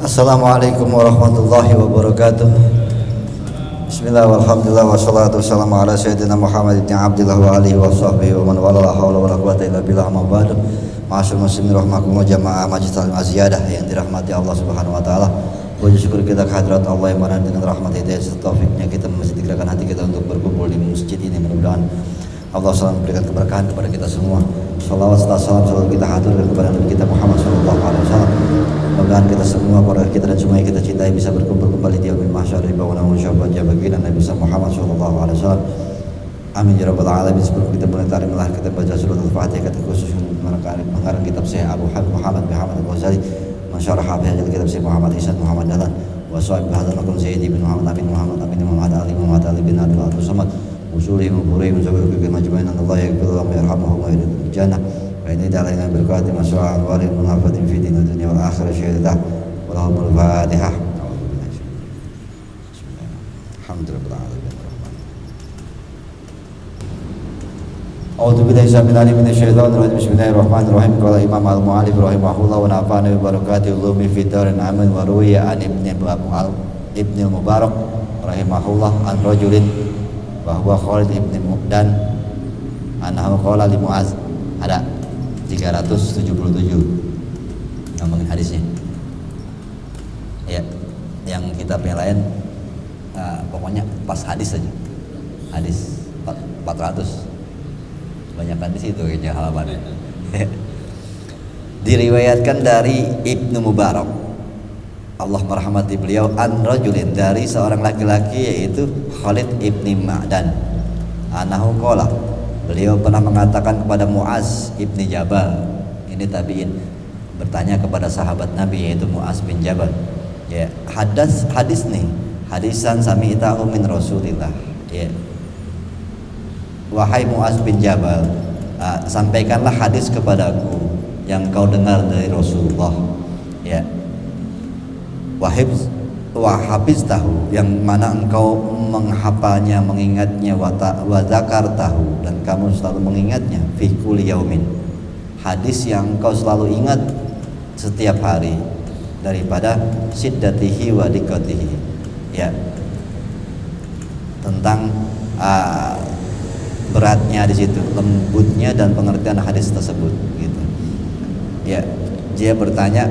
Assalamualaikum warahmatullahi wabarakatuh. Bismillah walhamdulillah wassalatu wassalamu ala sayyidina Muhammad ibn Abdillah wa alihi wa sahbihi wa man wala la hawla wa la quwwata illa billah amma ba'du. Ma'asyiral muslimin rahimakumullah jamaah Majlis Taklim Az-Ziyadah yang dirahmati Allah Subhanahu wa taala. Puji syukur kita kehadirat Allah yang mana dengan rahmat hidayah serta taufiknya kita masih digerakkan hati kita untuk berkumpul di masjid ini. Mudah-mudahan Allah selalu memberikan keberkahan kepada kita semua. Salawat serta salam selalu kita haturkan kepada Nabi kita Muhammad SAW. Mudah-mudahan kita semua, keluarga kita dan semua yang kita cintai bisa berkumpul kembali di yaumil mahsyar di bawah naungan syafaat baginda Nabi Muhammad SAW. Amin ya rabbal alamin. Sebelum kita mulai ta'lim lahir kita baca surah Al-Fatihah kita khusus mengarang kitab Syekh Abu Habib Muhammad bin Hamad Al-Ghazali mensyarah hadis kitab Syekh Muhammad Ihsan Muhammad Dahlan wa sahib hadzal maqam Sayyidi bin Muhammad Amin Muhammad Amin Muhammad Ali bin Abdul Abdul Samad usulih muburi menjawab ke majmu'in Allah yaghfir wa yarhamuhu wa yudkhilul jannah wa inna ta'ala berkati masyaallah wa munafatin fi din dunya wal akhirah syahadah wa lahumul fatihah. Alhamdulillah. A'udzu billahi minash shaitonir rajim. Bismillahirrahmanirrahim. Qala Imam Al-Mu'allif rahimahullah wa nafa'ana bi barakatihi ulumi fi darin amin wa ruwiya an Ibn Mubarak rahimahullah an rajulin bahwa Khalid ibn Mu'dan anahu qala li Mu'az. Ada 377 ngomongin hadisnya ya, yang kitab yang lain pokoknya pas hadis saja, hadis 400 banyakkan di situ kayaknya halamannya. Diriwayatkan dari Ibnu Mubarak, Allah merahmati beliau, an rajulin dari seorang laki-laki yaitu Khalid ibni Ma'dan anahu qala, beliau pernah mengatakan kepada Mu'az ibni Jabal, ini tabi'in, bertanya kepada sahabat Nabi yaitu Mu'az bin Jabal ya, hadis nih, hadisan sami'tahu min Rasulillah ya, wahai Mu'az bin Jabal, sampaikanlah hadis kepadaku yang kau dengar dari Rasulullah ya, wahabiz tahu, yang mana engkau menghafalnya, mengingatnya, wa zakartahu, dan kamu selalu mengingatnya, fi kulli yaumin, hadis yang engkau selalu ingat setiap hari, daripada siddatihi wa diqatihi ya, tentang beratnya di situ, lembutnya dan pengertian hadis tersebut gitu ya. Dia bertanya,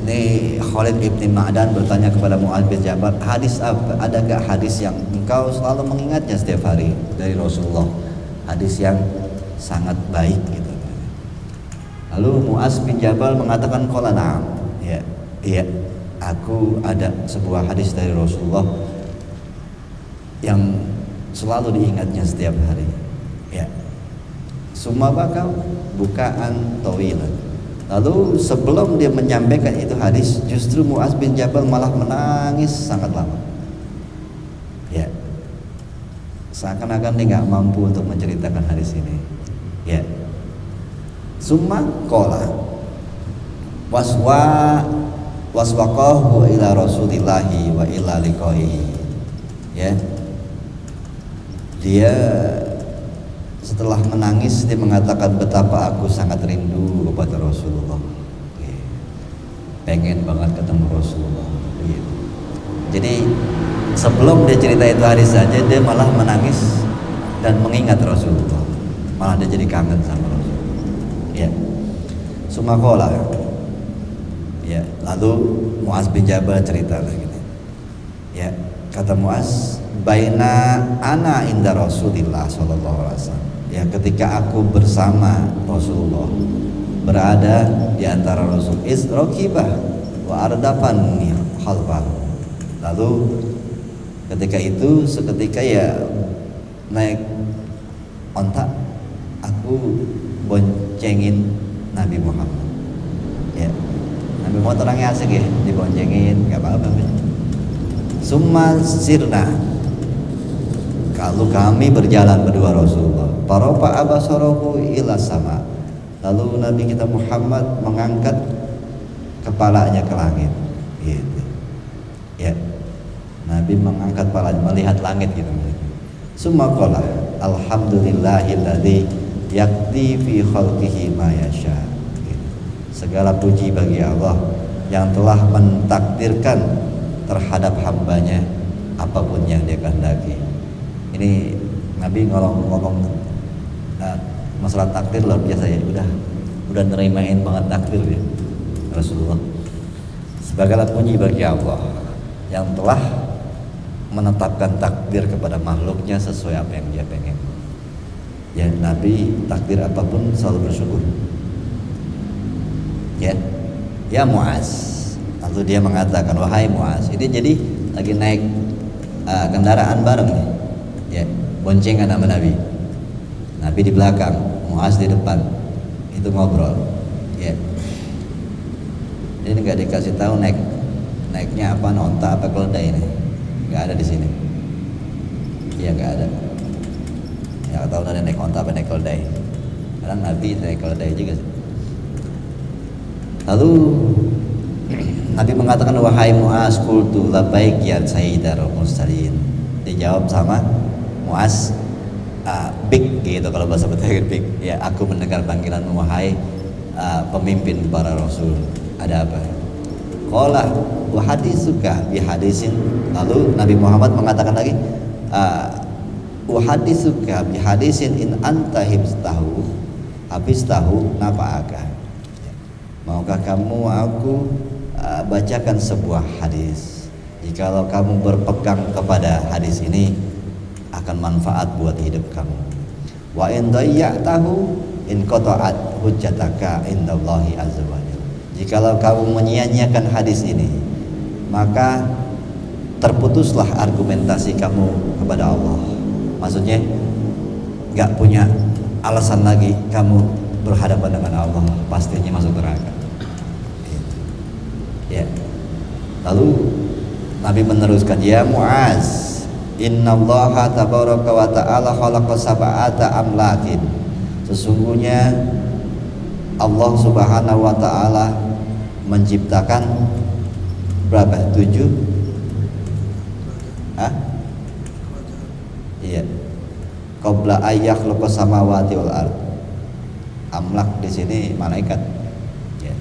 ini Khalid ibn Ma'dan bertanya kepada Mu'adz bin Jabal, hadis apa? Adakah hadis yang engkau selalu mengingatnya setiap hari dari Rasulullah? Hadis yang sangat baik gitu. Lalu Mu'adz bin Jabal mengatakan, qala na'am. Ya, iya, aku ada sebuah hadis dari Rasulullah yang selalu diingatnya setiap hari. Ya. Summa bakau bukaan tawilan. Lalu sebelum dia menyampaikan itu hadis, justru Mu'adz bin Jabal malah menangis sangat lama. Ya, seakan-akan dia nggak mampu untuk menceritakan hadis ini. Ya, summa qala waswaqahu ila Rasulillahi wa ila liqaihi. Ya, dia setelah menangis dia mengatakan, betapa aku sangat rindu kepada Rasulullah, pengen banget ketemu Rasulullah gitu. Jadi sebelum dia cerita itu hari saja dia malah menangis dan mengingat Rasulullah, malah dia jadi kangen sama Rasulullah ya. Sumakola ya, lalu Mu'adz bin Jabal cerita lagi ya, kata Mu'adz, baina ana inda Rasulillah sallallahu alaihi wasallam ya, ketika aku bersama Rasulullah, berada di antara Rasul, isrokibah wa ardafan khalfah. Lalu ketika itu seketika ya naik ontak, aku boncengin Nabi Muhammad ya, Nabi Muhammad orangnya asik ya, diboncengin gak apa-apa. Summa sirna, kalau kami berjalan berdua Rasulullah, parafa abasarahu ila sama, lalu Nabi kita Muhammad mengangkat kepalanya ke langit gitu ya, Nabi mengangkat kepalanya melihat langit gitu. Summa qala alhamdulillahilladzi yaqdi fi khalqihi ma yasha gitu. Segala puji bagi Allah yang telah mentakdirkan terhadap hambanya apapun yang dia kehendaki. Ini Nabi ngomong masalah takdir luar biasa ya. Udah nerimain banget takdir ya Rasulullah. Segala puji bagi Allah yang telah menetapkan takdir kepada makhluknya sesuai apa yang dia pengen. Ya, Nabi takdir apapun selalu bersyukur. Ya Muaz, lalu dia mengatakan, wahai Muaz, ini jadi lagi naik kendaraan bareng nih, ya, boncengan sama Nabi. Nabi di belakang, Muaz di depan, itu ngobrol, ya. Ini nggak dikasih tahu naiknya apa, onta apa keledai ini, nggak ada di sini. Iya nggak ada. Ya tahu ada naik onta apa naik keledai. Kadang Nabi naik keledai juga sih. Lalu Nabi mengatakan, wahai Muaz, qultu labbaik ya sayyidal mursalin. Dijawab sama Muaz, bik gitu kalau bahasa Betawi, bik. Ya, aku mendengar panggilan wahai pemimpin para rasul. Ada apa? Qala wa haditsuka bi hadisin. Lalu Nabi Muhammad mengatakan lagi, wa haditsuka bi hadisin in anta habis tahu nafa'aka. Maukah kamu aku bacakan sebuah hadis? Jikalau kamu berpegang kepada hadis ini akan manfaat buat hidup kamu. Wa in dayya'tahu in qata'at hujjataka indallahi azza wa jalla. Jikalau kamu menyia-nyiakan hadis ini, maka terputuslah argumentasi kamu kepada Allah. Maksudnya gak punya alasan lagi kamu berhadapan dengan Allah, pastinya masuk neraka. Ya. Lalu Nabi meneruskan, ya Muaz, innallaha tabaraka wa ta'ala khalaqa sab'ata amlakin. Sesungguhnya Allah Subhanahu wa ta'ala menciptakan berapa? 7? Iya. Qabla ayyakhluqa samawati wal ard. Amlak di sini malaikat. Ya.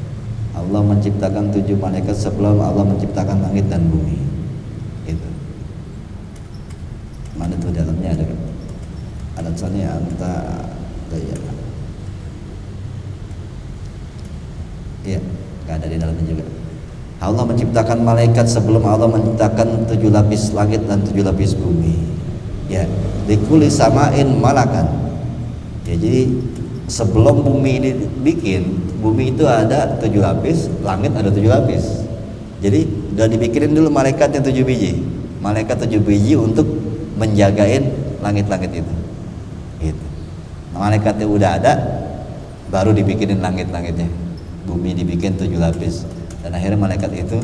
Allah menciptakan 7 malaikat sebelum Allah menciptakan langit dan bumi. Itu. Mana tuh dalamnya ada? Ada tulisannya anta daya. Iya, nggak ada di dalamnya juga. Allah menciptakan malaikat sebelum Allah menciptakan 7 lapis langit dan 7 lapis bumi. Ya, likuli samain malakan. Ya, jadi sebelum bumi ini dibikin, bumi itu ada 7 lapis, langit ada 7 lapis. Jadi udah dibikinin dulu malaikatnya 7 biji. Malaikat 7 biji untuk menjagain langit-langit itu. Gitu. Malaikatnya udah ada, baru dibikinin langit-langitnya. Bumi dibikin 7 lapis. Dan akhirnya malaikat itu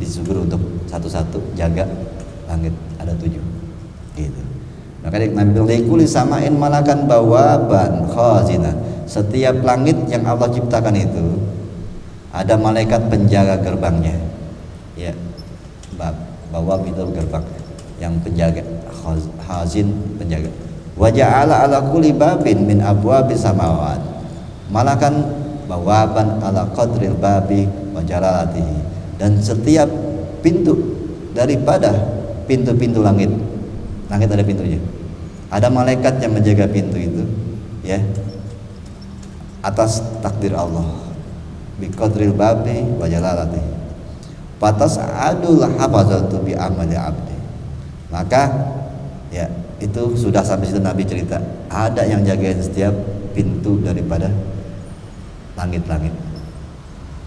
disuruh untuk satu-satu jaga langit ada 7. Gitu. Maka Nabi bilang samain malakan bawaban khazina. Setiap langit yang Allah ciptakan itu ada malaikat penjaga gerbangnya. Ya. Bawab itu gerbang yang penjaga, khazin penjaga. Wa ja'ala ala kulli babin min abwabis samawat. Malakan bawaban ala qadril babi wa jalalatihi. Dan setiap pintu daripada pintu-pintu langit ada pintunya. Ada malaikat yang menjaga pintu itu, ya. Atas takdir Allah. Bi qadril babi wa jalalatihi. Patas adul hafazatu bi amali abdi. Maka ya, itu sudah sampai situ Nabi cerita. Ada yang jagain setiap pintu daripada langit-langit.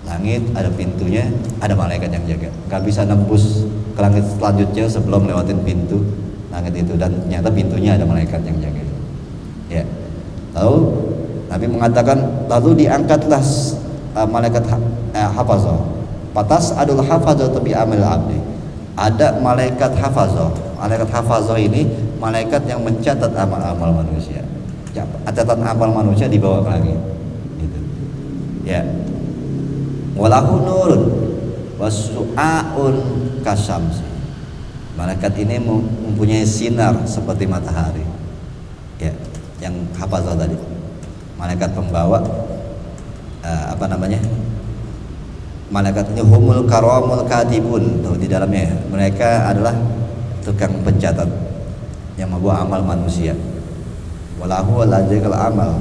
Langit ada pintunya, ada malaikat yang jaga. Gak bisa nembus ke langit selanjutnya sebelum lewatin pintu langit itu, dan ternyata pintunya ada malaikat yang jaga. Ya. Lalu Nabi mengatakan, lalu diangkatlah malaikat hafazah. Patas adalah hafazah tapi amal abdi. Ada malaikat hafazah. Malaikat hafazah ini malaikat yang mencatat amal-amal manusia. Catatan amal manusia dibawa ke langit. Gitu. Ya. Walahu nurun wasu'aun kasyamsi. Malaikat ini mempunyai sinar seperti matahari. Ya, yang hafazah tadi. Malaikat pembawa Malaikat ini humul karamul katibun, tuh di dalamnya mereka adalah tukang pencatat yang membawa amal manusia. Walahu ladikal amal,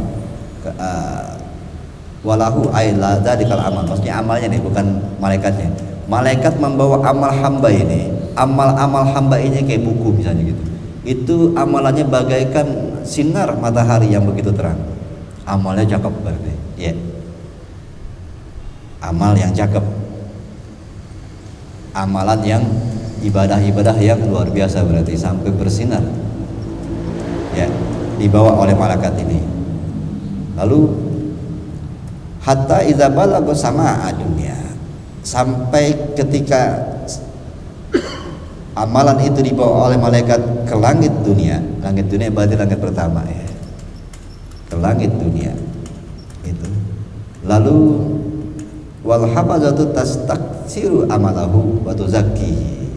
walahu ay ladikal amal, maksudnya amalnya nih, bukan malaikatnya. Malaikat membawa amal hamba ini, amal-amal hamba ini kayak buku misalnya gitu. Itu amalannya bagaikan sinar matahari yang begitu terang. Amalnya cakep berarti, ya. Amal yang cakep, amalan yang ibadah-ibadah yang luar biasa berarti sampai bersinar, ya, dibawa oleh malaikat ini. Lalu hatta idza balagha sama'a dunya, sampai ketika amalan itu dibawa oleh malaikat ke langit dunia. Langit dunia berarti langit pertama, ya, ke langit dunia itu. Lalu wal hafazatu tastaksiru amalahu wa tuzakkihi,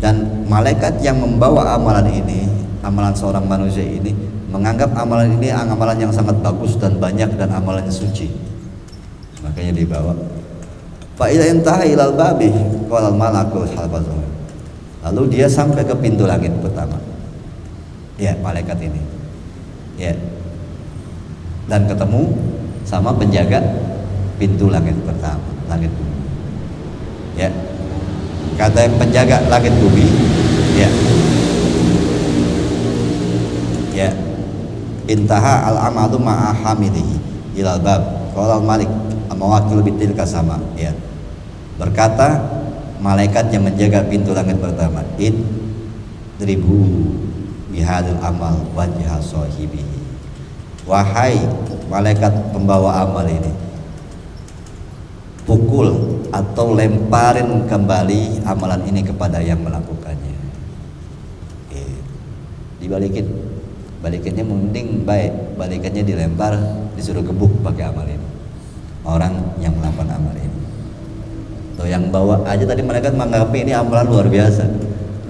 dan malaikat yang membawa amalan ini, amalan seorang manusia ini, menganggap amalan ini amalan yang sangat bagus dan banyak dan amalannya suci, makanya dibawa. Fa idza intaha ilal babi qala al malakul hafazahu, lalu dia sampai ke pintu langit pertama, ya, malaikat ini, ya, dan ketemu sama penjaga pintu langit pertama, langit bumi, ya, kata yang penjaga langit bumi, ya, ya, intaha al amadu ma'a hamilihi ilal bab qala al malik mawakil bitilka sama, ya, berkata malaikat yang menjaga pintu langit pertama, idribu bihadil amal wajha sahibihi, wahai malaikat pembawa amal ini, pukul atau lemparin kembali amalan ini kepada yang melakukannya. Balikinnya mending baik, balikannya dilempar, disuruh gebuk pakai amal ini, orang yang melakukan amal ini. Tuh yang bawa aja tadi malaikat menganggap ini amalan luar biasa.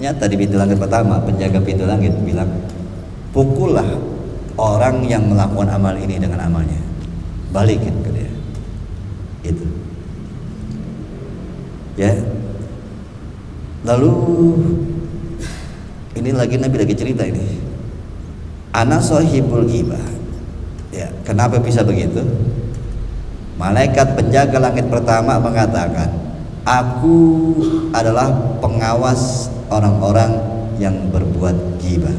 Nyata di pintu langit pertama, penjaga pintu langit bilang, pukullah orang yang melakukan amal ini dengan amalnya, balikin ke dia. Itu, ya. Lalu ini lagi Nabi lagi cerita ini, ana sahibul ghibah, ya. Kenapa bisa begitu? Malaikat penjaga langit pertama mengatakan, aku adalah pengawas orang-orang yang berbuat ghibah.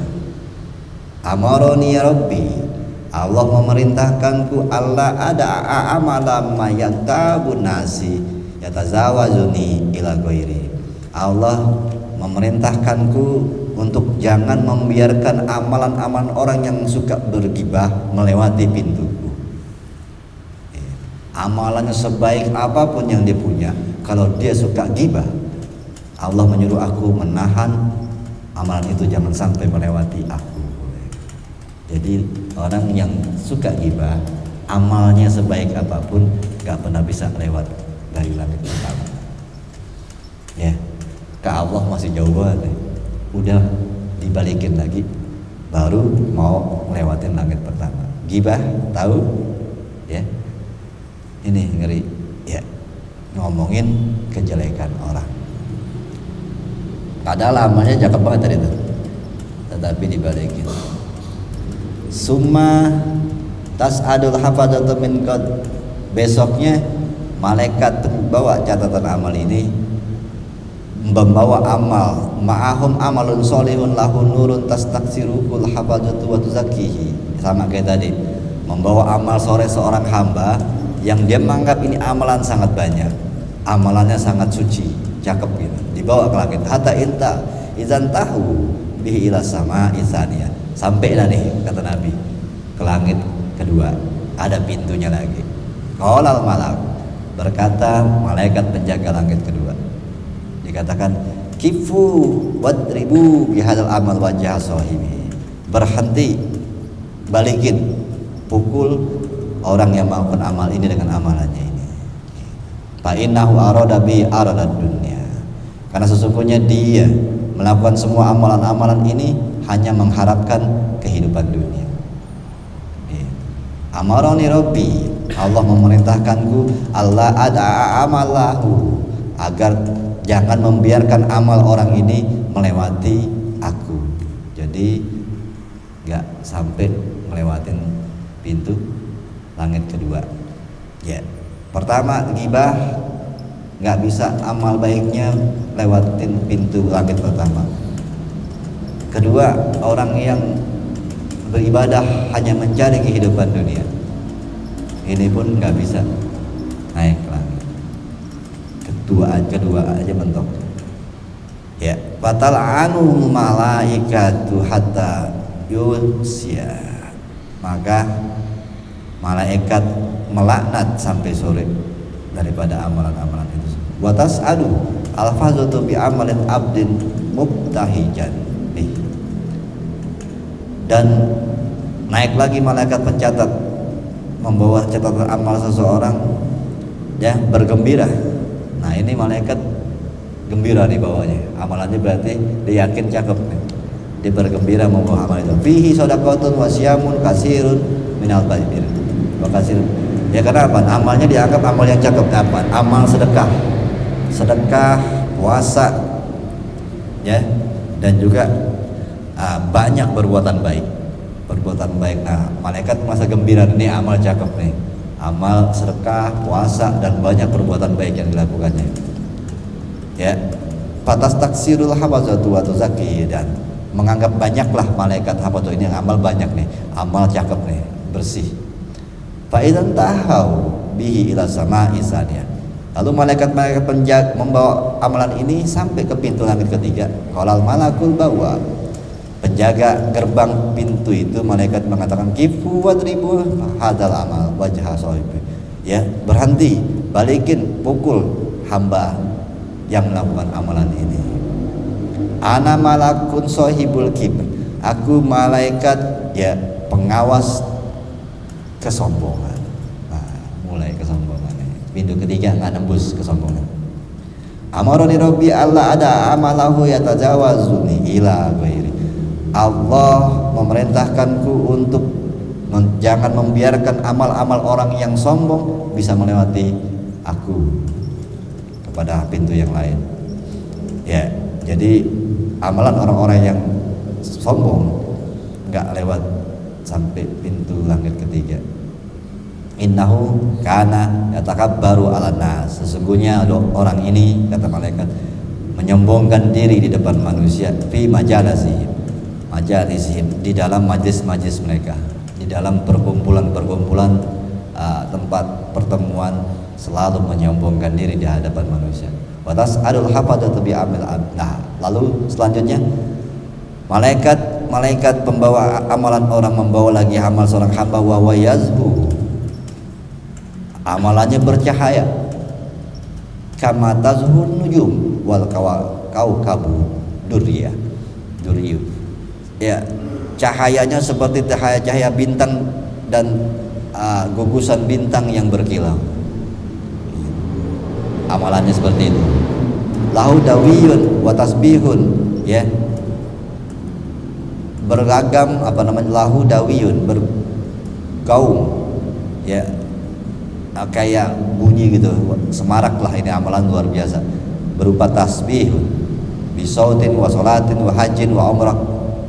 Amaroni ya Rabbi, Allah memerintahkanku Allah ada amala mayakabun nasi yatazawazuni ila ghairi. Allah memerintahkanku untuk jangan membiarkan amalan-amalan orang yang suka bergibah melewati pintuku. Amalannya sebaik apapun yang dia punya, kalau dia suka gibah, Allah menyuruh aku menahan amalan itu jangan sampai melewati aku. Jadi orang yang suka gibah, amalnya sebaik apapun gak pernah bisa lewat dari langit pertama, ya. Ke Allah masih jauh banget, udah dibalikin lagi baru mau lewatin langit pertama. Gibah tahu, ya, ini ngeri, ya, ngomongin kejelekan orang, padahal amalnya cakep banget tadi itu, tetapi dibalikin. Summa tas'adul hafadzatu min qad, besoknya malaikat bawa catatan amal ini membawa amal ma'ahum amalun sholihun lahu nurun tastaksiruhul hafadzatu wa tuzakkihi, sama kayak tadi, membawa amal sore seorang hamba yang dia menganggap ini amalan sangat banyak, amalannya sangat suci, cakep gitu, dibawa ke langit. Hatta inta izan tahu bihi ila sama isania, sampai dah nih kata Nabi ke langit kedua, ada pintunya lagi. Qalal malak, berkata malaikat penjaga langit kedua, dikatakan kifu wadribu bihadzal amal wajha sahibi, berhenti, balikin, pukul orang yang melakukan amal ini dengan amalannya ini. Fa innahu arada bi aradad dunya, karena sesungguhnya dia melakukan semua amalan-amalan ini hanya mengharapkan kehidupan dunia. Amaroni Rabbi, Allah memerintahkanku Allah ada amalahu, agar jangan membiarkan amal orang ini melewati aku. Jadi nggak sampai melewatin pintu langit kedua. Ya, pertama ghibah, nggak bisa amal baiknya lewatin pintu langit pertama. Kedua, orang yang beribadah hanya mencari kehidupan dunia, ini pun nggak bisa naik langit. Kedua aja mentok. Ya, batal anu malaikatu hatta yusya, maka malaikat melaknat sampai sore daripada amalan-amalan itu. Watas adu alfazatu bi amalin abdin mubtahijan, dan naik lagi malaikat pencatat membawa catatan amal seseorang, ya, bergembira. Nah, ini malaikat gembira nih bawahnya, amalannya berarti dia yakin cakep nih. Dia bergembira membawa amal itu. Fihi shadaqatun wa siyamun kasirun minal badir. Wa kasirun. Ya karena apa? Amalnya dianggap amal yang cakep. Apa? Amal sedekah. Sedekah, puasa, ya, dan juga banyak perbuatan baik. Perbuatan baik. Nah, malaikat merasa gembira, ini amal cakep nih. Amal sedekah, puasa, dan banyak perbuatan baik yang dilakukannya. Ya, patas taksirul hafazatu wa tuzaki, dan menganggap banyaklah malaikat hafazatu ini amal banyak nih, amal cakep nih, bersih. Fa idzan tahau bihi ila sama'i saniyah. Lalu malaikat-malaikat penjaga membawa amalan ini sampai ke pintu langit ketiga. Qalal malakul bawa, penjaga gerbang pintu itu, malaikat mengatakan kifu wadribu hadal amal wajha sahibi. Ya, berhenti, balikin, pukul hamba yang melakukan amalan ini. Ana malakun sahibul kibr, aku malaikat, ya, pengawas kesombongan. Nah, mulai kesombongan. Pintu ketiga nggak nembus kesombongan. Amaroni Rabbi Allah ada amalahu yatajawazuni ila ghairi. Allah memerintahkanku untuk jangan membiarkan amal-amal orang yang sombong bisa melewati aku kepada pintu yang lain. Ya, jadi amalan orang-orang yang sombong nggak lewat sampai pintu langit ketiga. Innahu kana yatakabbaru 'alan nas, sesungguhnya orang ini, kata malaikat, menyombongkan diri di depan manusia, fi majalisihim, di dalam majlis-majlis mereka, di dalam perkumpulan-perkumpulan tempat pertemuan, selalu menyombongkan diri di hadapan manusia. Watas adul hafadzatu bi amil. Nah, lalu selanjutnya malaikat pembawa amalan orang membawa lagi amal seorang hamba wa yazbu, amalannya bercahaya, kama tazhur nujum wal kaukabu duriyah. Ya, cahayanya seperti cahaya bintang dan gugusan bintang yang berkilau. Amalannya seperti itu. Lahu dawiyun wa tasbihun, ya, beragam lahu dawiyun, bergaung, ya, kayak bunyi gitu, semarak lah. Ini amalan luar biasa, berupa tasbih, bisautin wa sholatin wa hajin wa umrah,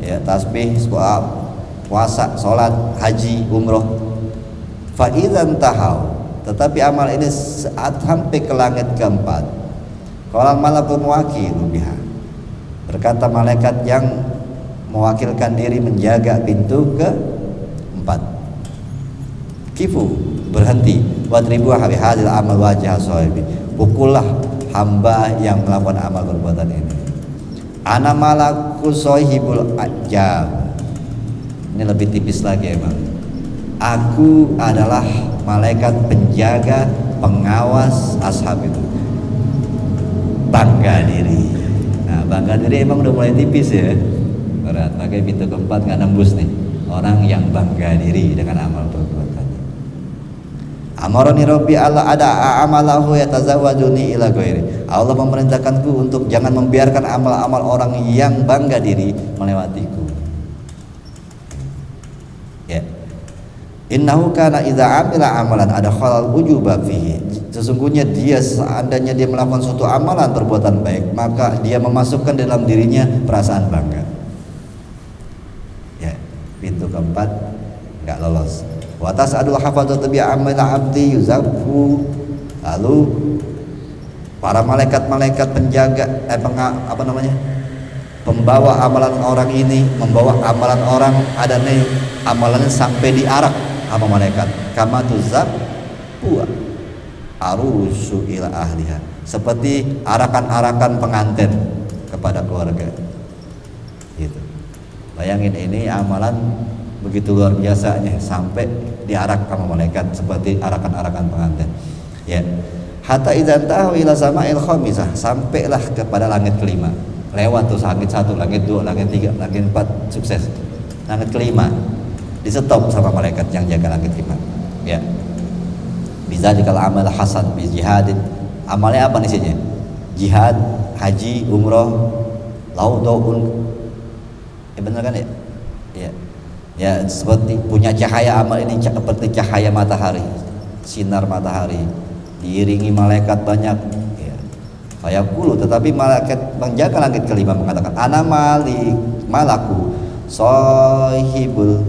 ya, tasbih, puasa, sholat, haji, umroh. Fa idzan tahau, tetapi amal ini saat sampai ke langit keempat, qalal malakul muwakil biha, berkata malaikat yang mewakilkan diri menjaga pintu keempat, kifu, berhenti, wadribu hadil amal wajah sahibi, pukullah hamba yang melakukan amal perbuatan ini. Ana malakul sahibul ajab, ini lebih tipis lagi emang. Aku adalah malaikat penjaga, pengawas ashab itu. Bangga diri. Nah, bangga diri emang udah mulai tipis ya, berat. Makanya pintu keempat nggak nembus nih orang yang bangga diri dengan amal perbuatan. Amaroni Rabbi Allah ada amalahu yatazawwajuni ila ghairi. Allah memerintahkanku untuk jangan membiarkan amal-amal orang yang bangga diri melewatiku. Ya. Innahu kana idza amila amalan ada khalal ujuba fihi. Sesungguhnya dia seandainya dia melakukan suatu amalan perbuatan baik, maka dia memasukkan dalam dirinya perasaan bangga. Ya, pintu keempat enggak lolos. Wa tas'adul hafadzatu bi amila abdi yuzabbu. Lalu para malaikat-malaikat penjaga pembawa amalan orang ini membawa amalan orang adanya amalannya sampai diarak sama malaikat. Kama tuzab buah arusu ila ahliha, seperti arakan-arakan pengantin kepada keluarga gitu. Bayangin ini amalan begitu luar biasanya sampai diarak sama malaikat seperti arakan-arakan pengantin ya. Hatta idzan tahu ila sama'il khamisah, sampailah kepada langit kelima. Lewat tuh langit 1, langit 2, langit 3, langit 4, sukses. Langit kelima di stop sama malaikat yang jaga langit 5 ya. Bisa dikal amal hasan bi jihadin. Amalnya apa isinya? Jihad, haji, umroh, laudaun. Benar kan ya? Ya. Ya, seperti punya cahaya amal ini seperti cahaya matahari, sinar matahari, diiringi malaikat banyak ya. Fayaqulu, tetapi malaikat penjaga langit kelima mengatakan ana malaku sahibul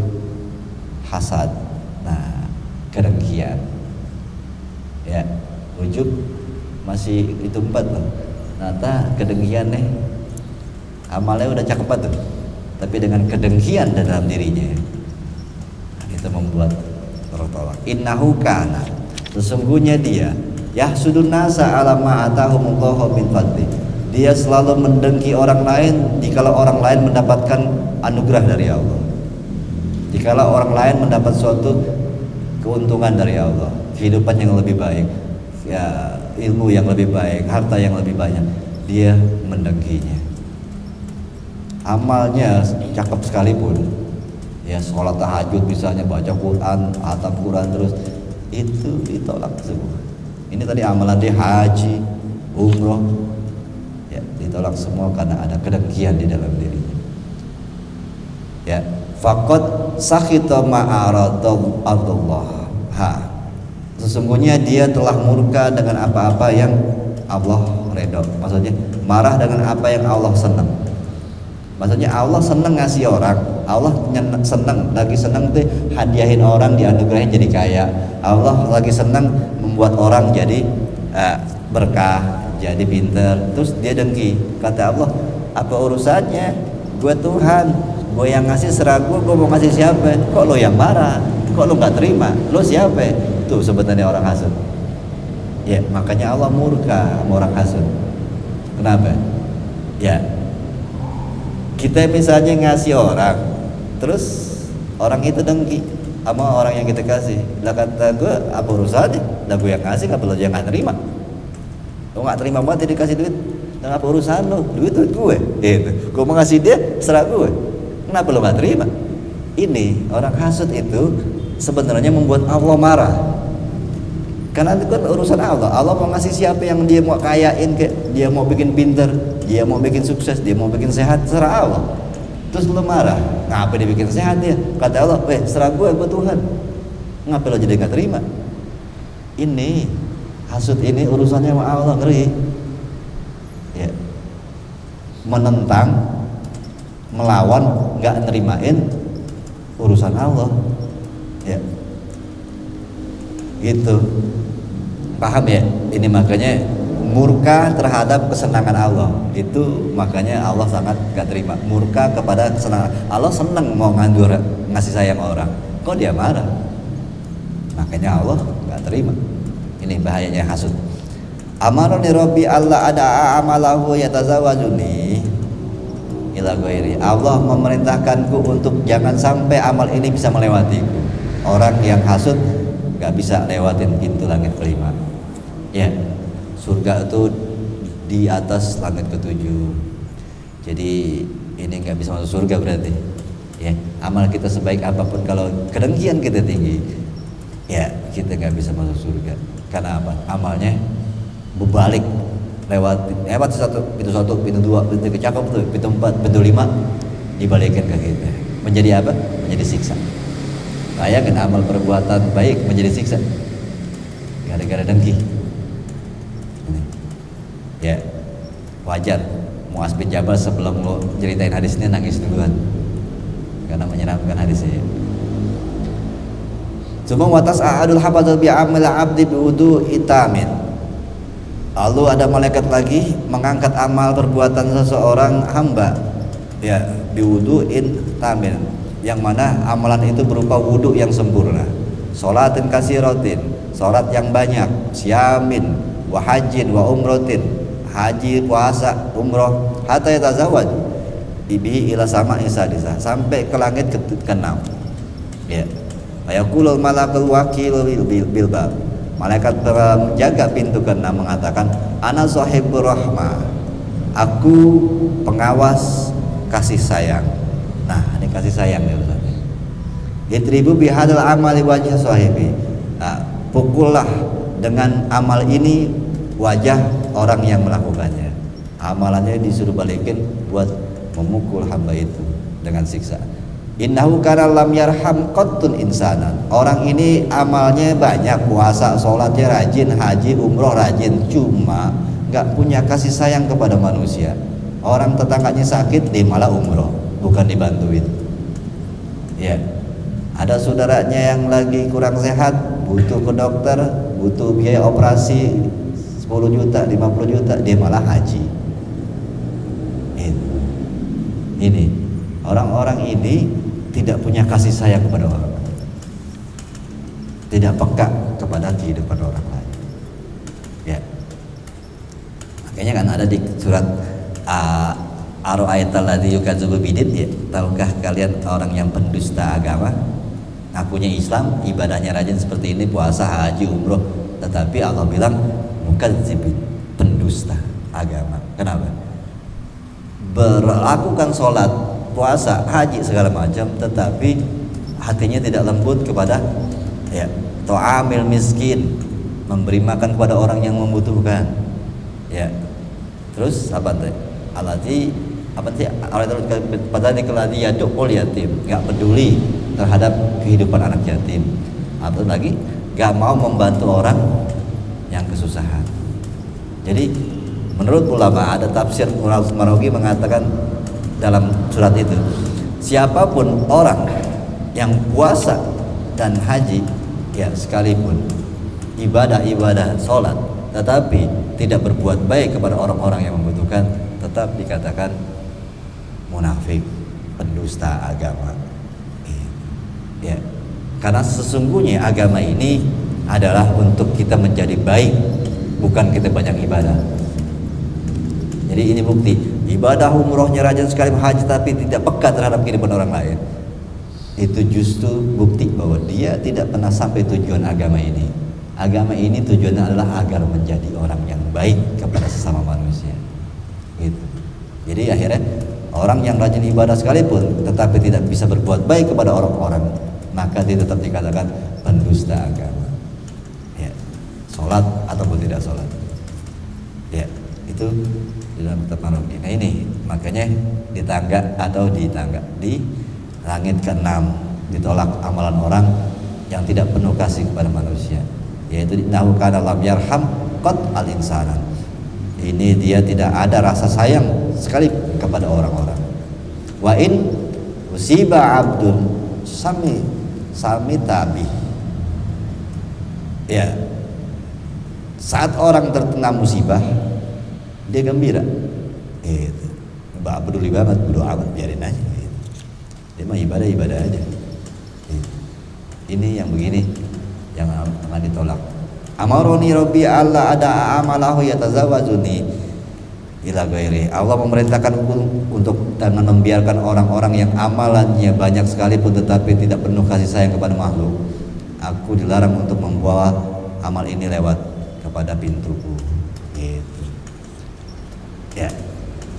hasad. Nah, kedengkian ya, ujub masih itu 4 loh. Ternyata kedengkian nih amalnya udah cakep tuh, tapi dengan kedengkian dalam dirinya itu membuat tertolak. Innahu kana, sesungguhnya dia yahsudun nasa ala ma atahumullahu min fadli, dia selalu mendengki orang lain jikalau orang lain mendapatkan anugerah dari Allah, jikalau orang lain mendapat suatu keuntungan dari Allah, kehidupan yang lebih baik ya, ilmu yang lebih baik, harta yang lebih banyak, dia mendengkinya. Amalnya cakep sekalipun ya, sholat tahajud misalnya, baca Quran, hatam Quran terus, itu ditolak semua. Ini tadi amalan dia haji, umroh ya, ditolak semua karena ada kedengkian di dalam dirinya ya. Faqad sakhita ma'aradallah, sesungguhnya dia telah murka dengan apa-apa yang Allah redha. Maksudnya marah dengan apa yang Allah senang. Maksudnya Allah senang ngasih orang, Allah senang, lagi senang tuh hadiahin orang, dianugerahin jadi kaya. Allah lagi senang membuat orang jadi berkah, jadi pinter. Terus dia dengki, kata Allah, apa urusannya? Gue Tuhan, gue yang ngasih serah gue mau ngasih siapa? Kok lo yang marah? Kok lo nggak terima? Lo siapa? Tuh sebenarnya orang hasud. Ya, makanya Allah murka sama orang hasud. Kenapa? Ya, kita misalnya ngasih orang, terus orang itu dengki sama orang yang kita kasih. Lah kata gue, apa urusannya? Lah gue yang ngasih, apa lo yang nggak terima? Lo nggak terima banget dikasih duit, lah apa urusan lo? Duit gue. Gue mau ngasih dia, serah gue. Kenapa lo nggak terima? Ini orang hasud itu sebenarnya membuat Allah marah. Karena itu kan urusan Allah. Allah mau ngasih siapa yang dia mau kayain, dia mau bikin pinter, dia mau bikin sukses, dia mau bikin sehat, serah Allah. Terus lu marah, ngapa dia bikin sehat ya? Kata Allah, serah gue Tuhan. Ngapa lo jadi gak terima? Ini hasud ini urusannya sama Allah, ngeri ya. Menentang, melawan, gak nerimain urusan Allah ya, gitu. Paham ya? Ini makanya murka terhadap kesenangan Allah, itu makanya Allah sangat gak terima. Murka kepada kesenangan Allah, senang mau ngasih sayang orang, kok dia marah? Makanya Allah gak terima. Ini bahayanya hasud. Amaroni Rabbi Allah ada amalahu yatazawajuni ila ghairi. Allah memerintahkanku untuk jangan sampai amal ini bisa melewatiku. Orang yang hasud gak bisa lewatin pintu langit kelima ya. Surga itu di atas langit ketujuh. Jadi ini nggak bisa masuk surga berarti ya. Amal kita sebaik apapun, kalau kedengkian kita tinggi ya, kita nggak bisa masuk surga. Karena apa? Amalnya berbalik, lewat pintu satu, pintu dua, pintu kecakap tuh, pintu 4, pintu 5 dibalikin ke kita. Menjadi apa? Menjadi siksa. Bayangkan amal perbuatan baik menjadi siksa gara-gara dengki. Ya, wajar Muaz bin Jabal sebelum lo ceritain hadis ini nangis duluan karena menyeramkan hadisnya. Cuma watas a'adul hafadzul bi'amal abdi biwudu itamin. Lalu ada malaikat lagi mengangkat amal perbuatan seseorang hamba, ya, biwudu'in tamin, yang mana amalan itu berupa wudhu yang sempurna, sholatin kasiratin, sholat yang banyak, siamin, wa hajin, wa umrotin, haji, puasa, umroh, hatta yatazawwaj bihi ila sama'i sadisah, sampai ke langit ke-6. Ya. Ayaqulul malakul wakil bil bab. Malaikat penjaga pintu ke-6 mengatakan, ana sahibur rahmah. Aku pengawas kasih sayang. Nah, ini kasih sayang ya Ustaz. Itribu bihadal amali wajah sahibi. Nah, pukullah dengan amal ini wajah orang yang melakukannya. Amalannya disuruh balikin buat memukul hamba itu dengan siksa. Innahu kana lam yarham qattun insanan. Orang ini amalnya banyak, puasa, sholatnya rajin, haji, umroh rajin, cuma nggak punya kasih sayang kepada manusia. Orang tetangganya sakit, dia malah umroh, bukan dibantuin. Ya, ada saudaranya yang lagi kurang sehat, butuh ke dokter, butuh biaya operasi 10 juta, 50 juta, dia malah haji. Ini orang-orang ini tidak punya kasih sayang kepada orang, tidak peka kepada kehidupan orang lain. Ya, makanya kan ada di surat Ar-Ra'aital ladzi yukazzibu bidin, ya, tahukah kalian orang yang pendusta agama, ngakunya Islam, ibadahnya rajin seperti ini, puasa, haji, umroh, tetapi Allah bilang mukadzibin, pendusta agama. Kenapa? Berlakukan sholat, puasa, haji segala macam, tetapi hatinya tidak lembut kepada, ya, ta'amil miskin, memberi makan kepada orang yang membutuhkan. Ya, terus apa teh? Alati apa sih? Pada keladi yadul yatim, nggak peduli terhadap kehidupan anak yatim, atau lagi nggak mau membantu orang yang kesusahan. Jadi menurut ulama ada tafsir Marogi mengatakan dalam surat itu, siapapun orang yang puasa dan haji, ya, sekalipun ibadah-ibadah sholat, tetapi tidak berbuat baik kepada orang-orang yang membutuhkan, tetap dikatakan munafik, pendusta agama. Ya, karena sesungguhnya agama ini adalah untuk kita menjadi baik, bukan kita banyak ibadah. Jadi ini bukti, ibadah umrohnya rajin sekali, haji, tapi tidak peka terhadap kehidupan orang lain. Itu justru bukti bahwa dia tidak pernah sampai tujuan agama ini. Agama ini tujuannya adalah agar menjadi orang yang baik kepada sesama manusia. Gitu. Jadi akhirnya orang yang rajin ibadah sekalipun tetapi tidak bisa berbuat baik kepada orang-orang, maka dia tetap dikatakan pendusta agama. Ya, sholat ataupun tidak sholat. Ya, itu di dalam kitab Marogi. Nah ini makanya di tangga atau di langit ke-6 ditolak amalan orang yang tidak penuh kasih kepada manusia, yaitu innahu kana lam yarham qat al insana. Ini dia tidak ada rasa sayang sekali kepada orang-orang. Wa in usiba abdun sami tabi. Ya, saat orang terkena musibah dia gembira, gitu. Mbak peduli banget, bodo amat, biarin aja, gitu. Dia mah ibadah aja, gitu. Ini yang begini yang akan ditolak. Amaroni Rabbi Allah ada amalahu yatazawwajuni ila ghairi. Allah memerintahkan untuk jangan membiarkan orang-orang yang amalannya banyak sekalipun tetapi tidak penuh kasih sayang kepada makhluk. Aku dilarang untuk membawa amal ini lewat kepada pintuku, gitu. Ya,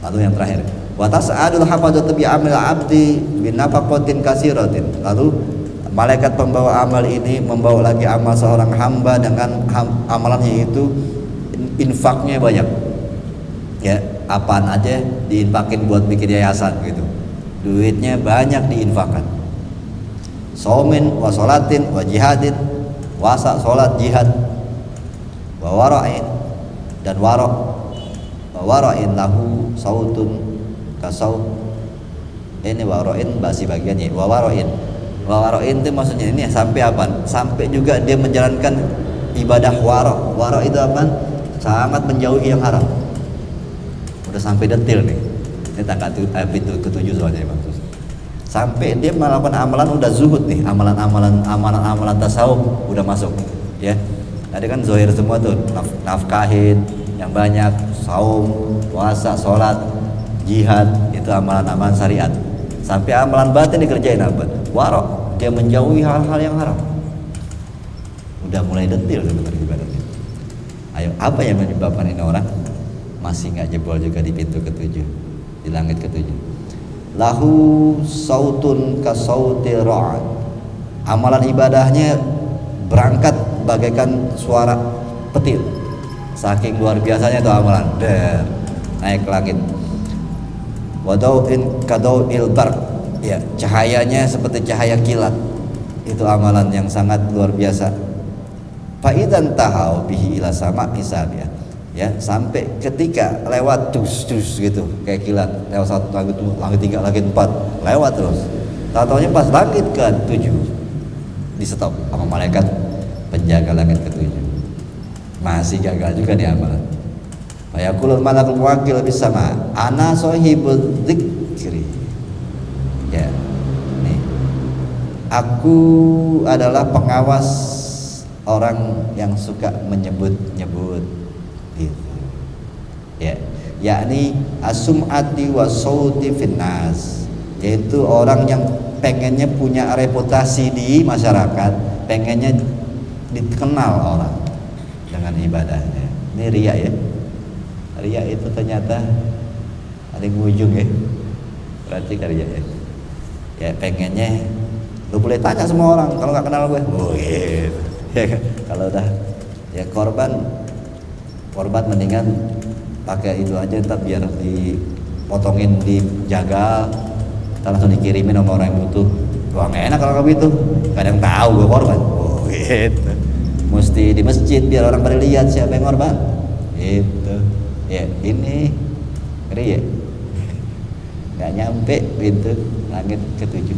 lalu yang terakhir, wa tas'adul hafadzatu bi amil abdi bin nafaqatin kasiratin. Lalu malaikat pembawa amal ini membawa lagi amal seorang hamba dengan amalannya itu infaknya banyak. Ya, apaan aja diinfakin buat bikin yayasan gitu. Duitnya banyak diinfakkan. Saumin wa sholatin wa jihadin, puasa, sholat, jihad, wa wara'in, dan warok, wa wara'in lahu sautun kasaut. Ini wara'in basi bagiannya. Wa wara'in itu maksudnya ini sampai apa? Sampai juga dia menjalankan ibadah waro. Waro itu apa? Sangat menjauhi yang haram. Udah sampai detail nih. Ini tanggal pintu ketujuh soalnya Bang. Sampai dia melakukan amalan udah zuhud nih, amalan tasawuf udah masuk, ya. Tadi kan zohir semua tuh, nafkahin yang banyak, saum, puasa, sholat, jihad, itu amalan-amalan syariat. Sampai amalan batin dikerjain apa? Warok, dia menjauhi hal-hal yang haram. Udah mulai detail sebenarnya ibadahnya. Ayo, apa yang menyebabkan ini orang masih nggak jebol juga di pintu ketujuh, di langit ketujuh? Lahu sautun kasauti ra'ad. Amalan ibadahnya berangkat bagaikan suara petir. Saking luar biasanya itu amalan, naik ke langit. Wadau'in kadau'il barq. Ya, cahayanya seperti cahaya kilat. Itu amalan yang sangat luar biasa. Fa idzan tahau bihi ila sama isabiyah. Ya, sampai ketika lewat dus gitu kayak kilat, lewat satu langit 3, langit 4, lewat terus. Tahu-taunya pas langit ke-7 di stop sama malaikat penjaga langit ke-7. Masih gagal juga nih amalan. Fayaqulul malakul muwakkil bis sama ana sahibul dzikri. Ya. Nih. Aku adalah pengawas orang yang suka menyebut-nyebut gitu. Ya, yakni asum'ati wa sauti finnas, yaitu orang yang pengennya punya reputasi di masyarakat, pengennya dikenal orang dengan ibadahnya. Ini riya ya. Riya itu ternyata paling ujung ya. Berarti kan riya ya. Ya pengennya, lu boleh tanya semua orang kalau nggak kenal gue. Oh gitu. Ya, kalau udah ya korban mendingan pakai itu aja, ntar biar dipotongin, dijaga, ntar langsung dikirimin sama orang yang butuh. Wah nggak enak kalau begitu, gak ada yang tahu gue korban. Oh gitu. Mesti di masjid biar orang pada lihat siapa yang korban. Itu ya, ini ngeri ya. Nggak nyampe pintu langit ke-7.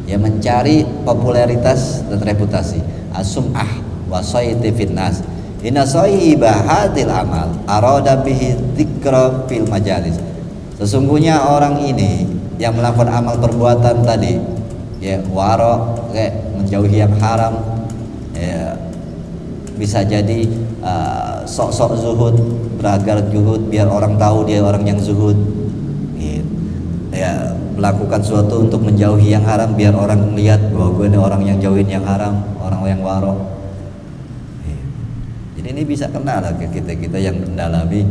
Ya mencari popularitas dan reputasi. Asum'ah wa sayti finnas. Inna sahibahatil amal arada bihi dzikra fil majalis. Sesungguhnya orang ini yang melakukan amal perbuatan tadi, ya waro, kayak menjauhi yang haram, ya, bisa jadi sok-sok zuhud, beragar zuhud biar orang tahu dia orang yang zuhud, gitu. Ya melakukan sesuatu untuk menjauhi yang haram biar orang melihat bahwa gue ini orang yang jauhin yang haram, orang yang waro. Jadi ini bisa kenal ke kita yang mendalami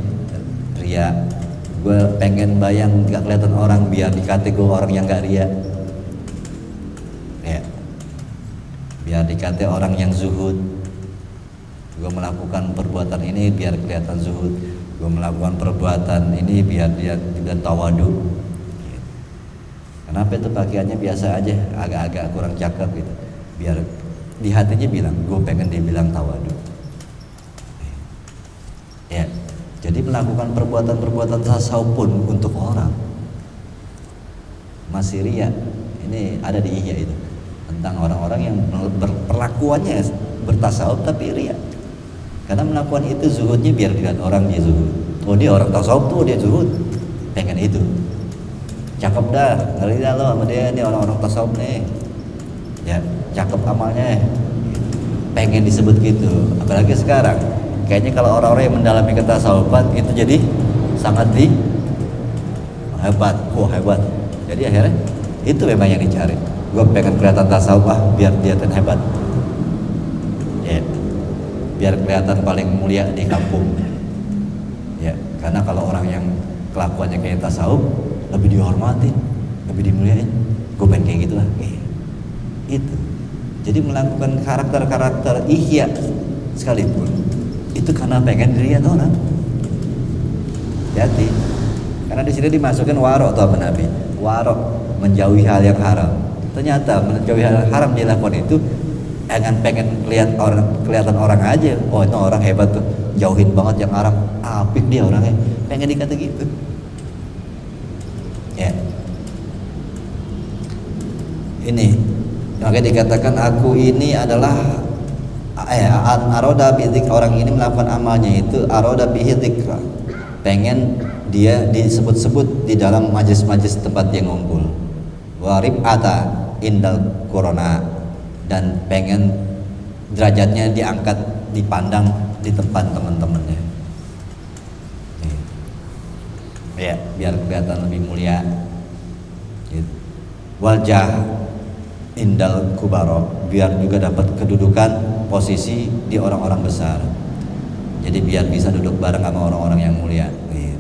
riya. Gue pengen bayang gak kelihatan orang biar dikata gue orang yang gak riya. Ya. Biar dikata orang yang zuhud. Gue melakukan perbuatan ini biar kelihatan zuhud. Gue melakukan perbuatan ini biar dia tidak tawadu. Kenapa itu pakaiannya biasa aja, agak-agak kurang cakep gitu. Biar di hatinya bilang, gue pengen dibilang tawadu. Ya, jadi melakukan perbuatan-perbuatan tasawuf pun untuk orang masih riya. Ini ada di Ihya itu tentang orang-orang yang perlakuannya bertasawuf tapi riya. Karena melakukan itu zuhudnya biar dilihat orang dia zuhud. Oh dia orang tasawuf tuh dia zuhud, pengen itu. Cakep dah, ngeri dah lo sama dia, ini orang-orang tasawuf nih. Ya, cakep amalnya. Pengen disebut gitu, apalagi sekarang. Kayaknya kalau orang-orang yang mendalami ketasawufan itu jadi sangat hebat, hebat. Jadi akhirnya itu memang yang dicari. Gue pengen kelihatan tasawuf biar dia hebat. Ya, biar kelihatan paling mulia di kampung. Ya, karena kalau orang yang kelakuannya kayak tasawuf lebih dihormatin, lebih dimuliain. Gue pengen kayak gitulah. Itu. Jadi melakukan karakter-karakter ihya sekalipun itu karena pengen dilihat orang. Jadi karena di sini dimasukkan warok atau apa Nabi? Warok menjauhi hal yang haram. Ternyata menjauhi hal haram dilakukan itu pengen kelihatan orang aja. Oh, itu orang hebat tuh, jauhin banget yang haram, apik dia orangnya, pengen dikata gitu. Ya. Ini makanya dikatakan aku ini adalah aroda bidik, orang ini melakukan amalnya itu aroda bihidikra, pengen dia disebut-sebut di dalam majlis-majlis tempat dia ngumpul, warib ata indal corona, dan pengen derajatnya diangkat, dipandang di tempat teman-temannya, ya biar kelihatan lebih mulia. Wajah indal kubaro, biar juga dapat kedudukan posisi di orang-orang besar, jadi biar bisa duduk bareng sama orang-orang yang mulia gitu.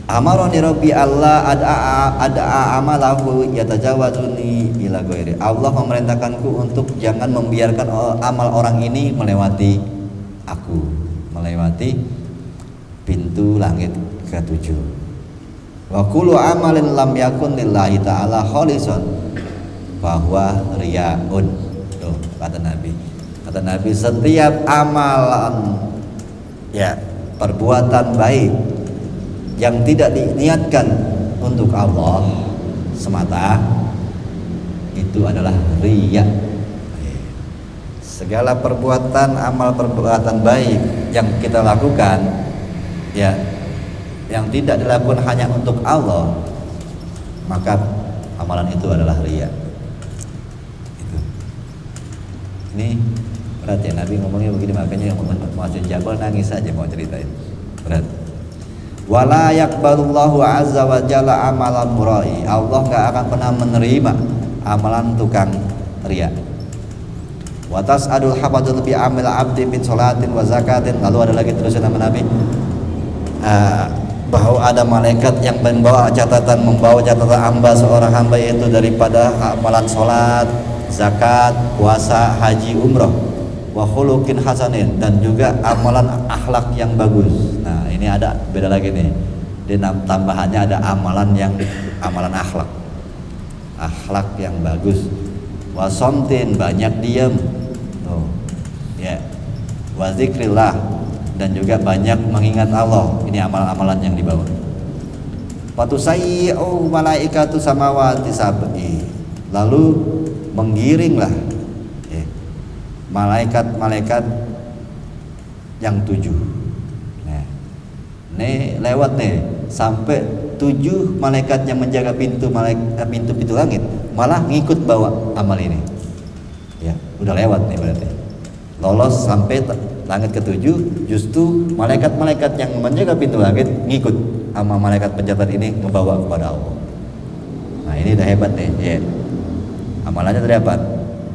Amaroni Rabbi Allah ada amalahu yatajawazuni ila ghairi. Allah memerintahkanku untuk jangan membiarkan amal orang ini melewati aku, melewati pintu langit ke-7. Wa kullu amalin lam yakun lillahi ta'ala khalisan bahwa riyaun. Tuh kata Nabi, setiap amalan, ya, perbuatan baik yang tidak diniatkan untuk Allah semata itu adalah riya. Segala perbuatan, amal perbuatan baik yang kita lakukan, ya, yang tidak dilakukan hanya untuk Allah, maka amalan itu adalah riya. Itu. Ini berat ya, Nabi ngomongnya begini, makanya Mu'adz bin Jabal nangis saja mau ceritain. Berat. Wala yaqbalullahu azza wa jalla amalan murai. Allah enggak akan pernah menerima amalan tukang riya. Wa tas'adul hafadul bi amil abdi min salatin wa zakatin. Lalu ada lagi terusan nama Nabi, bahwa ada malaikat yang membawa catatan hamba, seorang hamba itu daripada amalan salat, zakat, puasa, haji, umroh, wa khuluqin hasanin, dan juga amalan akhlak yang bagus. Nah, ini ada beda lagi nih. Di tambahannya ada amalan akhlak yang bagus. Wa somtin, banyak diam. Tuh. Ya. Wa zikrillah, dan juga banyak mengingat Allah. Ini amalan-amalan yang dibawa. Fatusayyi'u malaikatu samawati sab'i, lalu menggiringlah malaikat-malaikat yang 7. Nah, nih lewat nih sampai 7 malaikat yang menjaga pintu langit malah ngikut bawa amal ini. Ya, udah lewat nih berarti. Lolos sampai langit ke-7, justru malaikat-malaikat yang menjaga pintu langit ngikut sama malaikat pencatat ini membawa kepada Allah. Nah, ini udah hebat nih, ya. Amalannya terdapat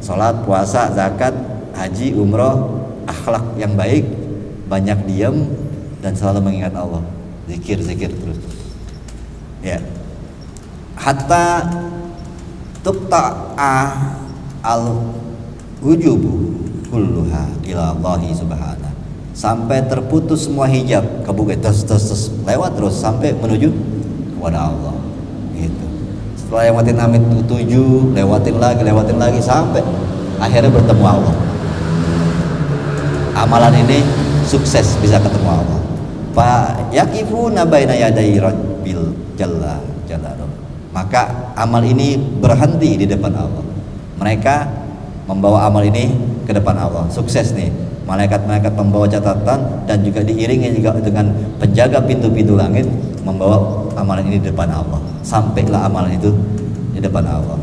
salat, puasa, zakat, haji, umroh, akhlak yang baik, banyak diam, dan selalu mengingat Allah, zikir terus. Ya. Hatta tuqta'a al-wujubu kulluha ila Allahi subhanahu, sampai terputus semua hijab, kebuka terus lewat terus sampai menuju kepada Allah gitu. Setelah lewatin amit 7, lewatin lagi sampai akhirnya bertemu Allah. Amalan ini sukses bisa ketemu Allah. Fa yaqifuna baina yaday rabbil jalla jalaluh, maka amal ini berhenti di depan Allah. Mereka membawa amal ini ke depan Allah, sukses nih. Malaikat-malaikat membawa catatan dan juga diiringi juga dengan penjaga pintu-pintu langit membawa amalan ini di depan Allah. Sampailah amalan itu di depan Allah.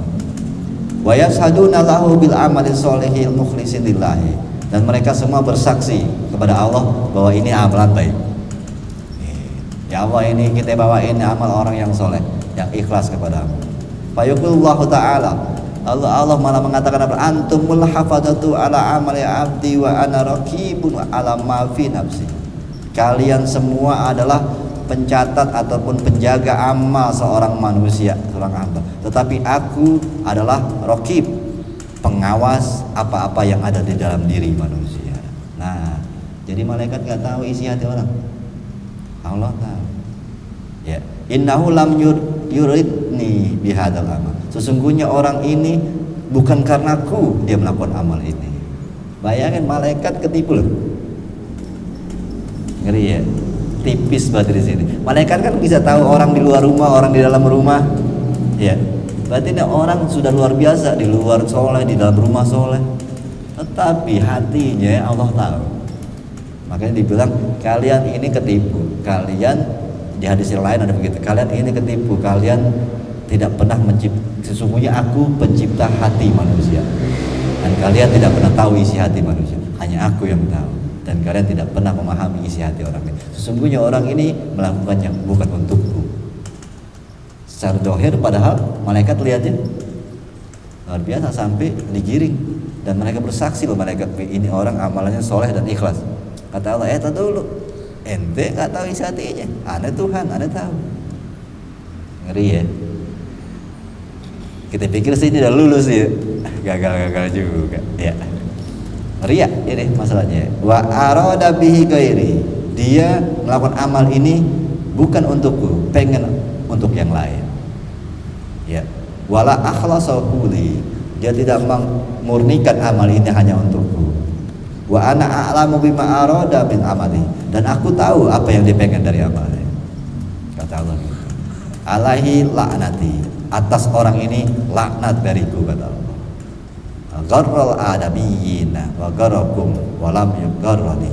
Wa yashhaduna lahu bil amali sholihil mukhlisin lillahi, dan mereka semua bersaksi kepada Allah bahwa ini amalan baik. Ya Allah, ini kita bawain amal orang yang soleh, yang ikhlas kepada-Mu. Fa yaqulullahu ta'ala, Allah malah mengatakan apa? Antumul hafadatu ala amali abdi wa ana raqibun ala ma fi nafsi. Kalian semua adalah pencatat ataupun penjaga amal seorang manusia, seorang hamba. Tetapi aku adalah raqib, pengawas apa-apa yang ada di dalam diri manusia. Nah, jadi malaikat enggak tahu isi hati orang. Allah tahu. Ya, innahu lam yuridni bihadzal amal. Sesungguhnya orang ini bukan karenaku dia melakukan amal ini. Bayangin malaikat ketipu loh. Ngeri ya. Tipis banget di sini. Malaikat kan bisa tahu orang di luar rumah, orang di dalam rumah. Ya. Berarti ini orang sudah luar biasa, di luar soleh, di dalam rumah soleh. Tetapi hatinya Allah tahu. Makanya dibilang kalian ini ketipu. Kalian di hadis yang lain ada begitu. Kalian ini ketipu. Kalian tidak pernah mencipta. Sesungguhnya aku pencipta hati manusia. Dan kalian tidak pernah tahu isi hati manusia. Hanya aku yang tahu. Dan kalian tidak pernah memahami isi hati orang ini. Sesungguhnya orang ini melakukannya bukan untukku. Secara dohir padahal malaikat lihatnya luar biasa sampai digiring. Dan mereka bersaksi loh, malaikat ini orang amalannya soleh dan ikhlas. Kata Allah, tahu dulu, ente gak tahu isi hatinya. Ane Tuhan, ane tahu. Ngeri ya. Kita pikir sih ini udah lulus ya. Gagal juga ya. Riya ini masalahnya. Wa arada bihi ghairi. Dia melakukan amal ini bukan untukku, pengen untuk yang lain. Ya. Wala akhlasahu li. Dia tidak memurnikan amal ini hanya untukku. Wa ana a'lamu bima arada min amali. Dan aku tahu apa yang dia pengen dari amalnya. Kata Allah. Alaihi la'nati. Atas orang ini laknat dariku, kata Allah. Gharral adabiyina wa gharakum wa lam yugharrani.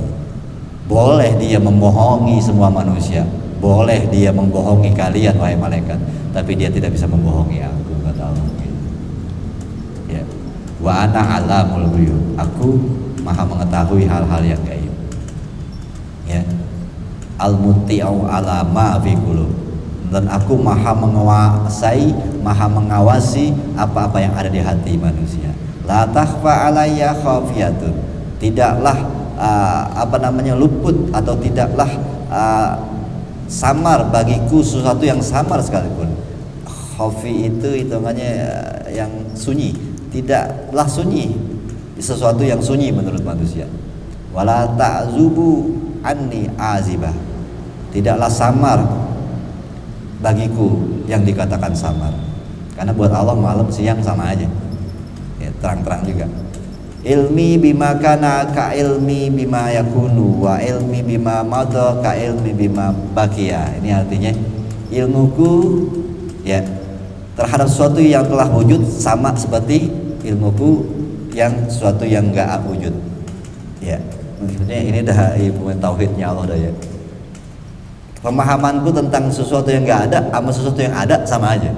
Boleh dia membohongi semua manusia, boleh dia membohongi kalian wahai malaikat, tapi dia tidak bisa membohongi aku, kata Allah. Ya. Wa ana alamul ghuyub. Aku maha mengetahui hal-hal yang gaib. Ya. Al-muti'u ala ma fi qulub. Dan aku maha menguasai, maha mengawasi apa-apa yang ada di hati manusia. La takhfa alayya khafiyatun. Tidaklah luput atau tidaklah samar bagiku sesuatu yang samar sekalipun. Khafi itu hitungannya yang sunyi. Tidaklah sunyi sesuatu yang sunyi menurut manusia. Wala ta'zubu anni azibah. Tidaklah samar bagiku yang dikatakan samar. Karena buat Allah malam siang sama aja. Ya, terang-terang juga. Ilmi bima kana ka ilmi bima yakunu wa ilmi bima madha ka ilmi bima baqiya. Ini artinya ilmuku ya terhadap sesuatu yang telah wujud sama seperti ilmuku yang sesuatu yang enggak wujud. Ya, maksudnya ini dah ilmu tauhidnya Allah dah ya. Pemahamanku tentang sesuatu yang enggak ada sama sesuatu yang ada sama aja.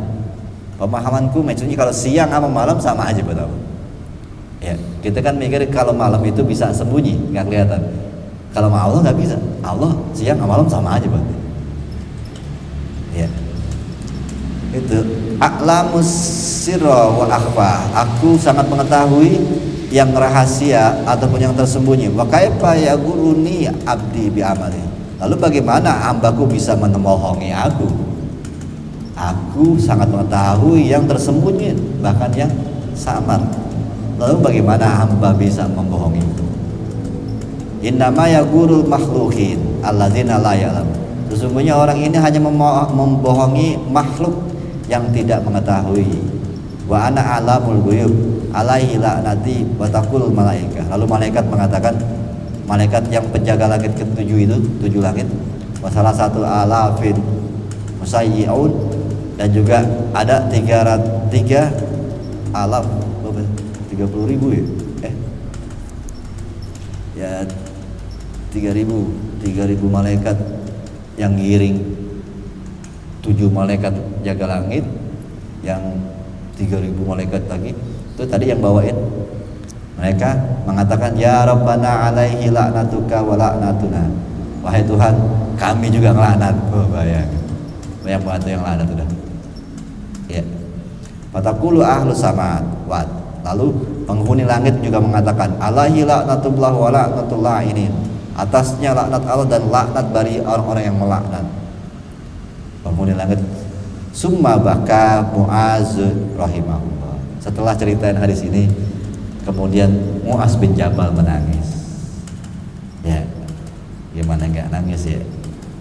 Pemahamanku maksudnya kalau siang sama malam sama aja buat Allah. Ya, kita kan mikir kalau malam itu bisa sembunyi, nggak kelihatan. Kalau sama Allah nggak bisa. Allah siang sama malam sama aja berarti. Ya, itu a'lamus sirra wa akhfa. Aku sangat mengetahui yang rahasia ataupun yang tersembunyi. Wa kaifa yaguruni abdi bi amali. Lalu bagaimana hambaku bisa membohongi aku? Aku sangat mengetahui yang tersembunyi, bahkan yang samar. Lalu bagaimana hamba bisa membohongi itu? Innama yagurul makhluqin alladzina la ya'lam. Sesungguhnya orang ini hanya membohongi makhluk yang tidak mengetahui. Wa ana alamul ghuyub alaihi la'nati wa taqul malaikah. Lalu malaikat mengatakan, malaikat yang penjaga langit ketujuh itu, 7 langit, wa salah satu alafin musayyi'un, dan juga ada 3 alaf 30.000 ya 3.000 malaikat yang ngiring 7 malaikat jaga langit, yang 3.000 malaikat lagi itu tadi yang bawain. Mereka mengatakan ya Rabbana alaihi la'natuka wa la'natuna. Wahai Tuhan, kami juga ngelaknat. Oh bayangin, banyak banget yang laknat udah ya. Fataqulu ahlu samawat. Lalu penghuni langit juga mengatakan alaihi la'natullah wa la'natullah ini. Atasnya laknat Allah dan laknat bagi orang-orang yang melaknat. Penghuni langit. Summa baka Mu'az rahimahullah. Setelah ceritain hadis ini, kemudian Mu'az bin Jabal menangis. Ya, gimana nggak nangis ya?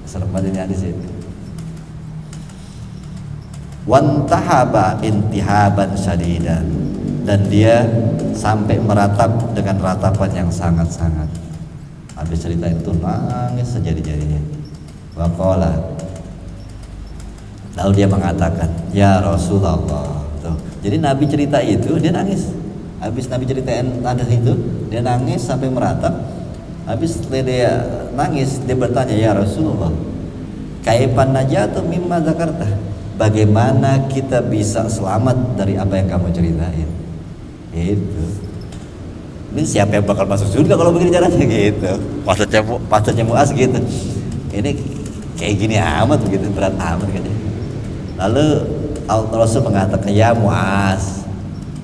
Serem banget ini hadis ya. wantahaba intihaban syadidan, dan dia sampai meratap dengan ratapan yang sangat-sangat. Habis cerita itu nangis sejadi-jadinya. Waqala, lalu dia mengatakan, ya Rasulullah. Tuh. Jadi Nabi cerita itu dia nangis. Habis Nabi ceritain tanda itu dia nangis sampai meratap. Habis dia nangis dia bertanya, ya Rasulullah, kaifan najatu mimma zakarta, bagaimana kita bisa selamat dari apa yang kamu ceritain? Itu. Ini siapa yang bakal masuk surga kalau begini caranya gitu. Maksudnya Muaz gitu. Ini kayak gini amat begitu, berat amat gitu. Lalu Rasul mengatakan, ya Muaz,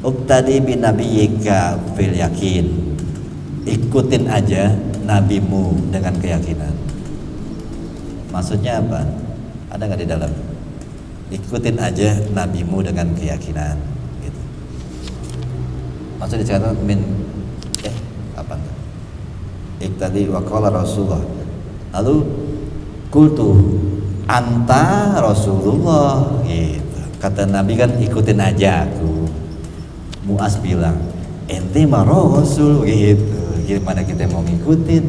uqtadi bi nabiyyika fil yakin. Ikutin aja nabimu dengan keyakinan. Maksudnya apa? Ada nggak di dalam? Ikutin aja nabimu dengan keyakinan. Gitu. Maksudnya dikatakan apa? Iqtadi wa qala Rasulullah. Lalu qultu anta Rasulullah gitu. Kata Nabi kan ikutin aja aku. Muaz bilang, ente mah Rasul gitu. Gimana kita mau ngikutin?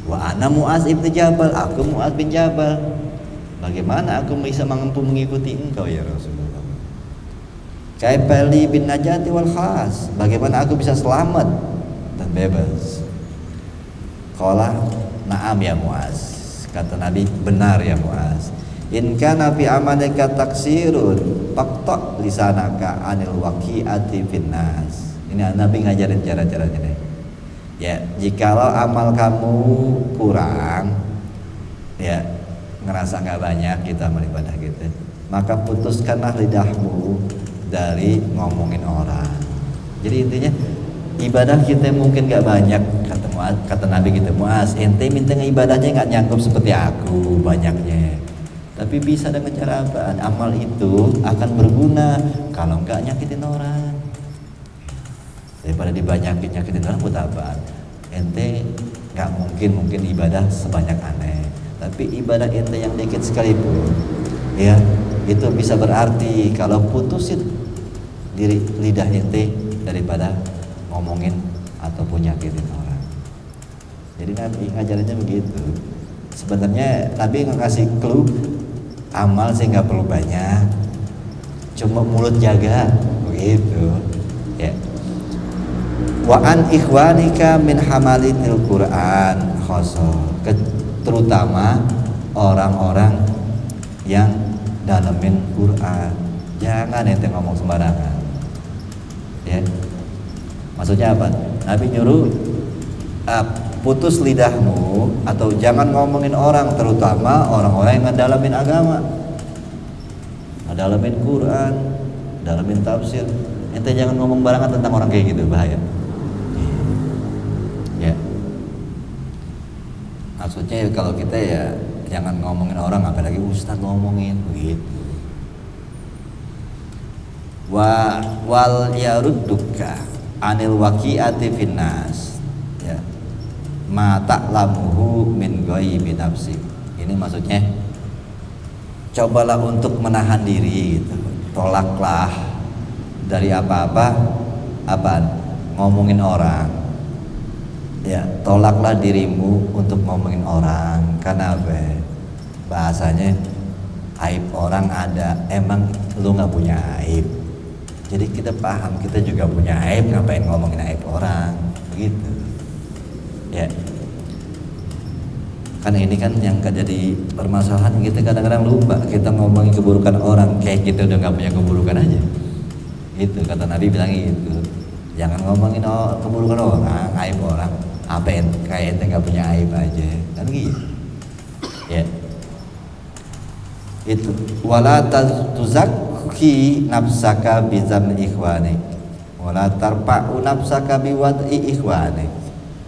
Wa ana Muaz ibn Jabal, aku Muaz bin Jabal. Bagaimana aku bisa mampu mengikuti engkau ya Rasulullah? Kaifali bin najati wal khas, bagaimana aku bisa selamat dan bebas? Qala na'am ya Muaz. Kata Nabi, benar ya Muaz. In kana fi amalika taksirun faqta lisanaka anil waqi'ati finnas. Ini Nabi ngajarin cara-caranya deh. Ya, jikalau amal kamu kurang, ya ngerasa nggak banyak kita beribadah gitu, maka putuskanlah lidahmu dari ngomongin orang. Jadi intinya ibadah kita mungkin nggak banyak, kata Nabi gitu, Muaz, ente minta ibadahnya nggak nyangkup seperti aku banyaknya, tapi bisa dengan cara apa? Amal itu akan berguna kalau nggak nyakitin orang. Daripada dibanyakin orang buat apa? Ente nggak mungkin ibadah sebanyak aneh, tapi ibadah ente yang dikit sekalipun, ya itu bisa berarti kalau putusin diri lidah ente daripada ngomongin ataupun nyakitin orang. Jadi Nabi ngajarinnya begitu. Sebenarnya Nabi ngasih clue, amal sih nggak perlu banyak, cuma mulut jaga begitu. Ya. Wa an ikhwanika min hamalitil Quran khoso, terutama orang-orang yang dalemin Quran. Jangan ente ngomong sembarangan. Ya. Maksudnya apa? Nabi nyuruh putus lidahmu atau jangan ngomongin orang, terutama orang-orang yang ngedalamin agama, ngedalamin Quran, dalamin tafsir. Ente jangan ngomong barangan tentang orang kayak gitu, bahaya. Ya. Maksudnya kalau kita ya jangan ngomongin orang, apalagi ustaz ngomongin begitu. Wal yarudduka anil waqi'ati finnas, ya, ma ta'lamuhu min ghaibi nafsi. Ini maksudnya cobalah untuk menahan diri gitu. Tolaklah dari apaan ngomongin orang, ya, tolaklah dirimu untuk ngomongin orang. Karena apa? Bahasanya aib orang ada, emang lu nggak punya aib. Jadi kita paham, kita juga punya aib, ngapain ngomongin aib orang, begitu. Ya. Kan ini kan yang jadi permasalahan, kita kadang-kadang lupa kita ngomongin keburukan orang, kayak kita udah nggak punya keburukan aja. Itu kata Nabi bilang gitu. Jangan ngomongin keburukan orang, aib orang. Apa yang kayak ente nggak punya aib aja, kan gitu. Ya. Itu wala tuzakki nafsaka bizam ikhwanik wala tarfa'u nafsaka biwad'i ikhwanik.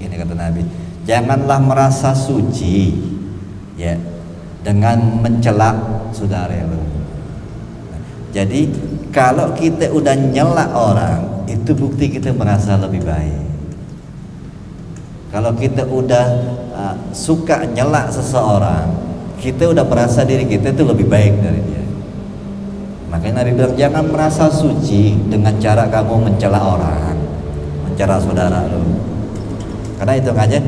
Ini kata Nabi, janganlah merasa suci ya dengan mencela saudara lu. Jadi kalau kita udah nyela orang, itu bukti kita merasa lebih baik. Kalau kita udah suka nyela seseorang, kita udah merasa diri kita itu lebih baik dari dia. Makanya Nabi bilang jangan merasa suci dengan cara kamu mencela orang, mencela saudara lo. Karena itu aja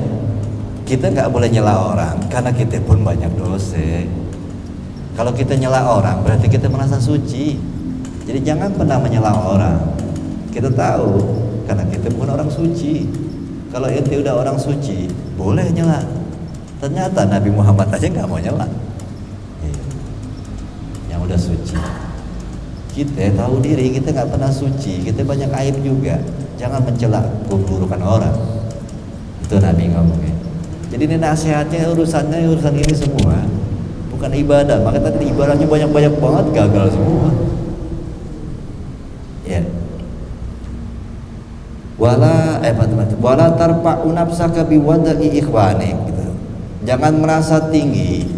kita nggak boleh nyela orang karena kita pun banyak dosa. Kalau kita nyela orang berarti kita merasa suci. Jadi jangan pernah menyela orang. Kita tahu karena kita pun orang suci. Kalau ente udah orang suci boleh nyela. Ternyata Nabi Muhammad aja nggak mau nyela. Yang udah suci. Kita tahu diri kita nggak pernah suci. Kita banyak aib juga. Jangan mencela keburukan orang. Itu Nabi ngomongnya. Jadi ini nasihatnya urusannya urusan ini semua. Bukan ibadah. Maka tadi ibadahnya banyak-banyak banget gagal semua. Ya. Wala tarfa'u nafsaka biwada'i ikhwanik gitu. Jangan merasa tinggi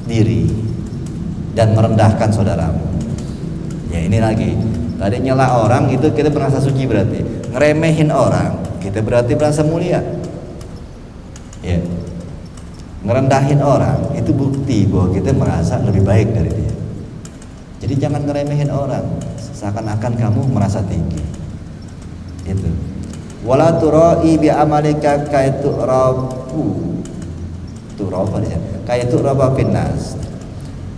diri dan merendahkan saudaramu. Ya ini lagi. Tadi nyela orang itu kita merasa suci berarti. Ngeremehin orang kita berarti merasa mulia. Ya. Ngerendahin orang itu bukti bahwa kita merasa lebih baik dari dia. Jadi jangan ngeremehin orang seakan-akan kamu merasa tinggi. Itu. Wala turai bi amalika kaitu rabu. Turaba dia. Kaitu raba finnas.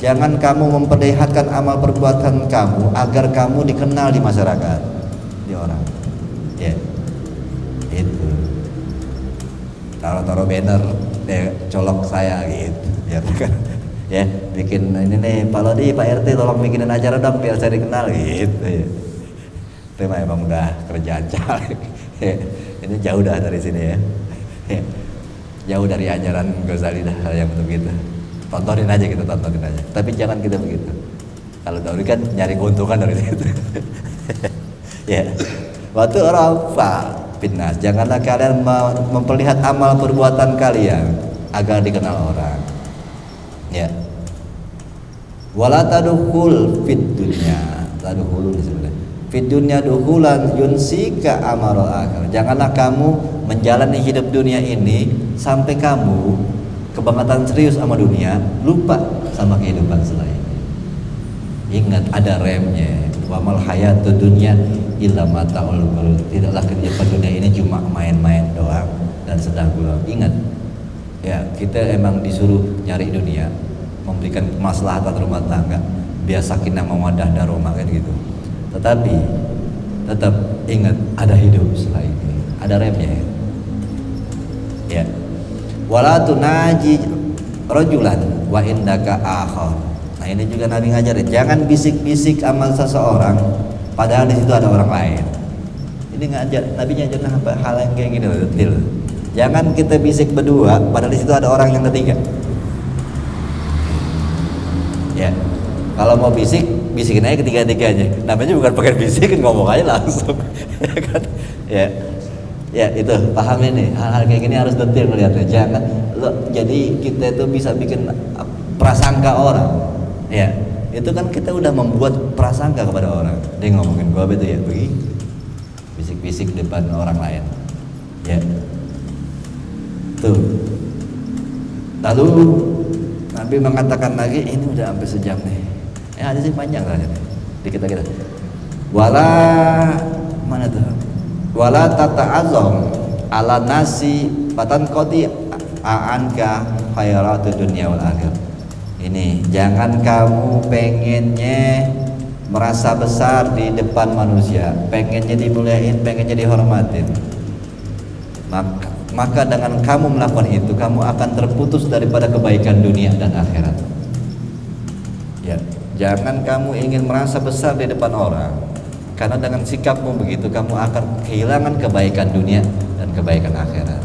Jangan kamu memperlihatkan amal perbuatan kamu agar kamu dikenal di masyarakat, di orang. Ya. Itu. Taruh banner colok saya gitu. Ya kan. Ya, bikin ini nih Pak Lodi, Pak RT tolong bikinin acara dong biar saya dikenal gitu ya. Itu memang udah kerjaan caleg. Ini jauh dah dari sini ya. Jauh dari ajaran Ghazali dah yang begitu. Tontonin aja kita tontonin aja. Tapi jangan kita begitu. Kalau Daudi kan nyari keuntungan dari situ. Ya. Waktu rafa fitnas. Janganlah kalian memperlihat amal perbuatan kalian agar dikenal orang. Ya. Wala tadkhul fid dunya. Tadkhulu disebutnya. Fid dunya dukhulan yunsika amarul akhir. Janganlah kamu menjalani hidup dunia ini sampai kamu kebangetan serius sama dunia, lupa sama kehidupan selainnya. Ingat ada remnya. Wa mal hayatud dunya illa mata'ul ghurur. Tidaklah kehidupan dunia ini cuma main-main doang dan sedang gurau. Ingat. Ya, kita emang disuruh nyari dunia, memberikan kemaslahatan rumah tangga, biar sakinah mawaddah warahmah kan gitu. Tetapi tetap ingat ada hidup setelah ini, ada remnya. Ya. Wala tunaji rajulan wa indaka akhar. Nah, ini juga Nabi ngajarin, jangan bisik-bisik amal seseorang padahal di situ ada orang lain. Ini ngajar, Nabi ngajarin hal yang kayak gini detil. Jangan kita bisik berdua padahal di situ ada orang yang ketiga. Ya. Kalau mau bisik, bisikin aja ketiga-tiganya. Namanya bukan pakai bisik, ngomong aja langsung. Ya kan? Ya. Ya itu paham ini, hal-hal kayak gini harus detail melihatnya. Jangan jadi kita itu bisa bikin prasangka orang. Ya, itu kan kita udah membuat prasangka kepada orang. Dia ngomongin gua itu ya begini, bisik-bisik depan orang lain. Ya, tuh. Lalu Nabi mengatakan lagi, ini udah sampai sejam nih. Ada sih panjang lah ini. Dikit lagi. Wala mana tuh? Wala tata'azam ala nasi patan qadi anka khairatud dunya wal akhir. Ini jangan kamu pengennya merasa besar di depan manusia, pengennya dimuliain, pengennya dihormatin. Maka dengan kamu melakukan itu, kamu akan terputus daripada kebaikan dunia dan akhirat. Ya, jangan kamu ingin merasa besar di depan orang. Karena dengan sikapmu begitu kamu akan kehilangan kebaikan dunia dan kebaikan akhirat.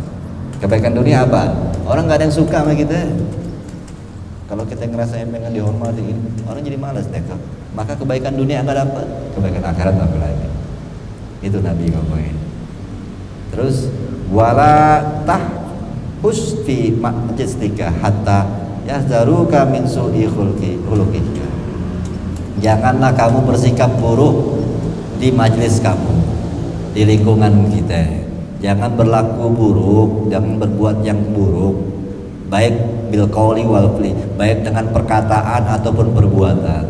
Kebaikan dunia apa? Orang nggak ada yang suka sama kita. Kalau kita ngerasain pengen dihormati, orang jadi malas deh. Maka kebaikan dunia nggak dapat, kebaikan akhirat apa lagi? Itu Nabi ngomongin. Terus wala tahus fi majlisika hatta yazdaruka min su'i khuluqika. Janganlah kamu bersikap buruk di majelis kamu, di lingkungan kita. Jangan berlaku buruk, jangan berbuat yang buruk, baik bil qauli wal fi'li, baik dengan perkataan ataupun perbuatan.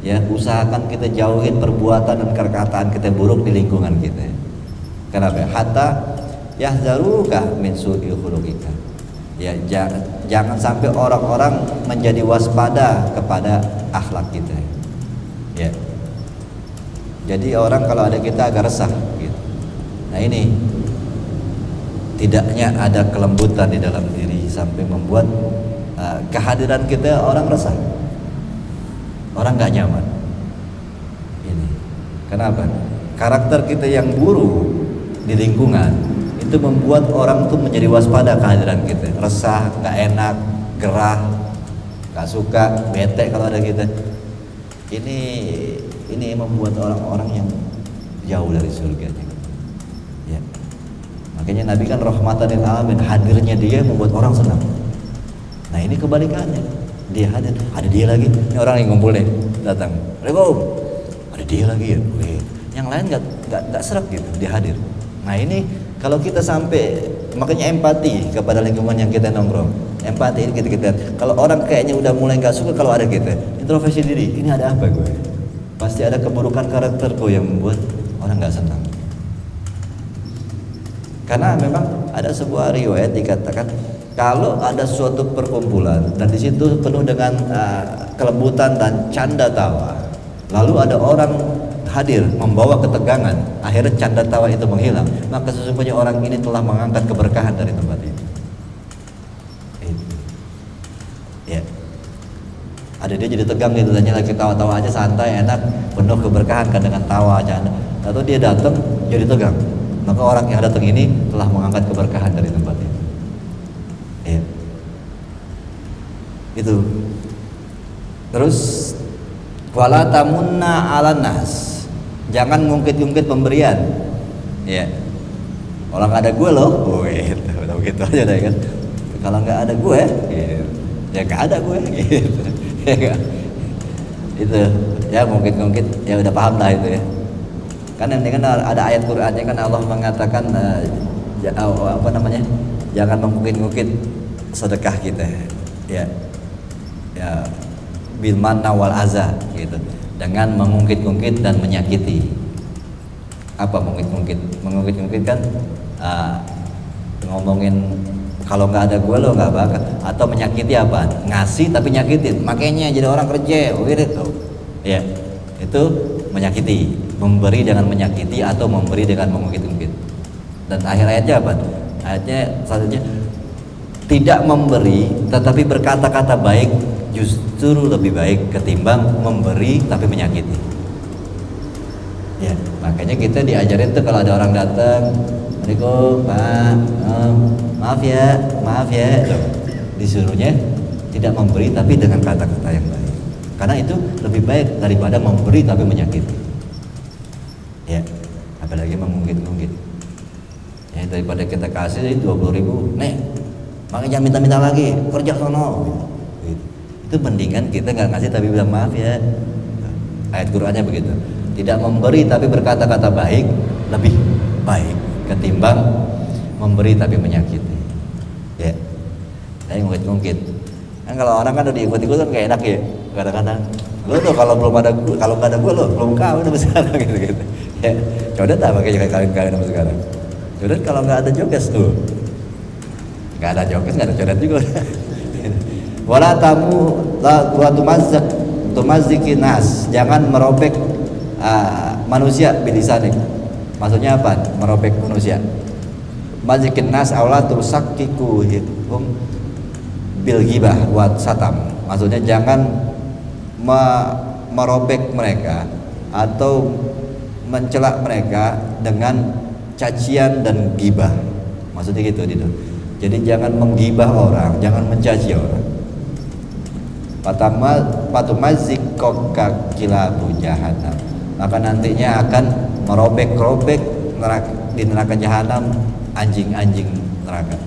Ya, usahakan kita jauhin perbuatan dan perkataan kita buruk di lingkungan kita. Kenapa? Hatta yahzaruka min su'i khuluqika. Ya, jangan sampai orang-orang menjadi waspada kepada akhlak kita. Ya. Jadi orang kalau ada kita agak resah gitu. Nah, ini tidaknya ada kelembutan di dalam diri sampai membuat kehadiran kita orang resah. Orang nggak nyaman. Ini kenapa? Karakter kita yang buruk di lingkungan itu membuat orang tuh menjadi waspada kehadiran kita, resah, nggak enak, gerah, nggak suka, bete kalau ada kita. Ini membuat orang-orang yang jauh dari surga. Ya. Makanya Nabi kan rahmatan lil alamin, hadirnya dia membuat orang senang. Nah, ini kebalikannya. Dia hadir, ada dia lagi. Ini orang yang ngumpul nih, datang. Assalamualaikum. Ada dia lagi ya. Wih. Yang lain nggak serak gitu, dia hadir. Nah, ini kalau kita sampai, makanya empati kepada lingkungan yang kita nongkrong. Empati ini kita kalau orang kayaknya udah mulai nggak suka kalau ada kita, introspeksi diri. Ini ada apa gue? Pasti ada keburukan karakterku yang membuat orang nggak senang. Karena memang ada sebuah riwayat dikatakan kalau ada suatu perkumpulan dan di situ penuh dengan kelembutan dan canda tawa, lalu ada orang hadir membawa ketegangan, akhirnya canda tawa itu menghilang, maka sesungguhnya orang ini telah mengangkat keberkahan dari tempat itu. Ya, ada dia jadi tegang gitu, tanya lagi tawa-tawa aja santai, enak, penuh keberkahan kan dengan tawa canda. Atau dia datang jadi tegang, maka orang yang datang ini telah mengangkat keberkahan dari tempat itu. Ya. Itu. Terus wala tamunna 'alan nas. Jangan ngungkit-ngungkit pemberian. Ya. Kalau nggak ada gue loh, gitu aja deh kan. Kalau nggak ada gue, gitu. Ya nggak ada gue, gitu. Ya, itu ya ngungkit-ngungkit, ya udah paham lah itu ya. Kan ini kan ada ayat Qur'annya kan Allah mengatakan apa namanya? Jangan mengungkit-ngungkit sedekah kita. Ya. Ya bil manna wal aza gitu. Dengan mengungkit-ungkit dan menyakiti. Apa mengungkit-ungkit? Mengungkit-ungkit kan ngomongin kalau nggak ada gue lo nggak bakal, atau menyakiti apa? Ngasih tapi nyakitin, makanya jadi orang kerja, gitu. Ya, itu menyakiti, memberi dengan menyakiti atau memberi dengan mengungkit-ungkit. Dan akhir ayatnya apa? Ayatnya satunya tidak memberi tetapi berkata-kata baik justru lebih baik ketimbang memberi tapi menyakiti. Ya, makanya kita diajarin tuh kalau ada orang datang, Assalamualaikum Pak, maaf ya, disuruhnya tidak memberi tapi dengan kata-kata yang baik, karena itu lebih baik daripada memberi tapi menyakiti. Ya, apalagi mengungkit-ungkit. Ya, daripada kita kasih 20.000, nih, makanya jangan minta-minta lagi, kerja sono. Gitu. Itu mendingan kita nggak ngasih tapi bilang maaf ya. Ayat Qur'annya begitu. Tidak memberi tapi berkata-kata baik lebih baik ketimbang memberi tapi menyakiti. Ya, saya ngungkit-ngungkit. Kan kalau orang kan udah diikut-ikut kan kayak enak ya. Kadang-kadang, lo tuh kalau nggak ada gue lo belum kawin sampai sekarang gitu. Ya, codet tak pakai kawin-kawin sampai sekarang. Codet kalau nggak ada joges tuh, nggak ada joges nggak ada codet juga. Wala tamu wa tumazziki nas, jangan merobek manusia bilisanik. Maksudnya apa? Merobek manusia. Mazikin nas aula tusakiku hum bil ghibah wa satam. Maksudnya jangan merobek mereka atau mencela mereka dengan cacian dan ghibah. Maksudnya gitu. Jadi jangan menggibah orang, jangan mencaci orang. Patumazikoka kilabu jahannam, maka nantinya akan merobek-robek di neraka jahanam anjing-anjing neraka.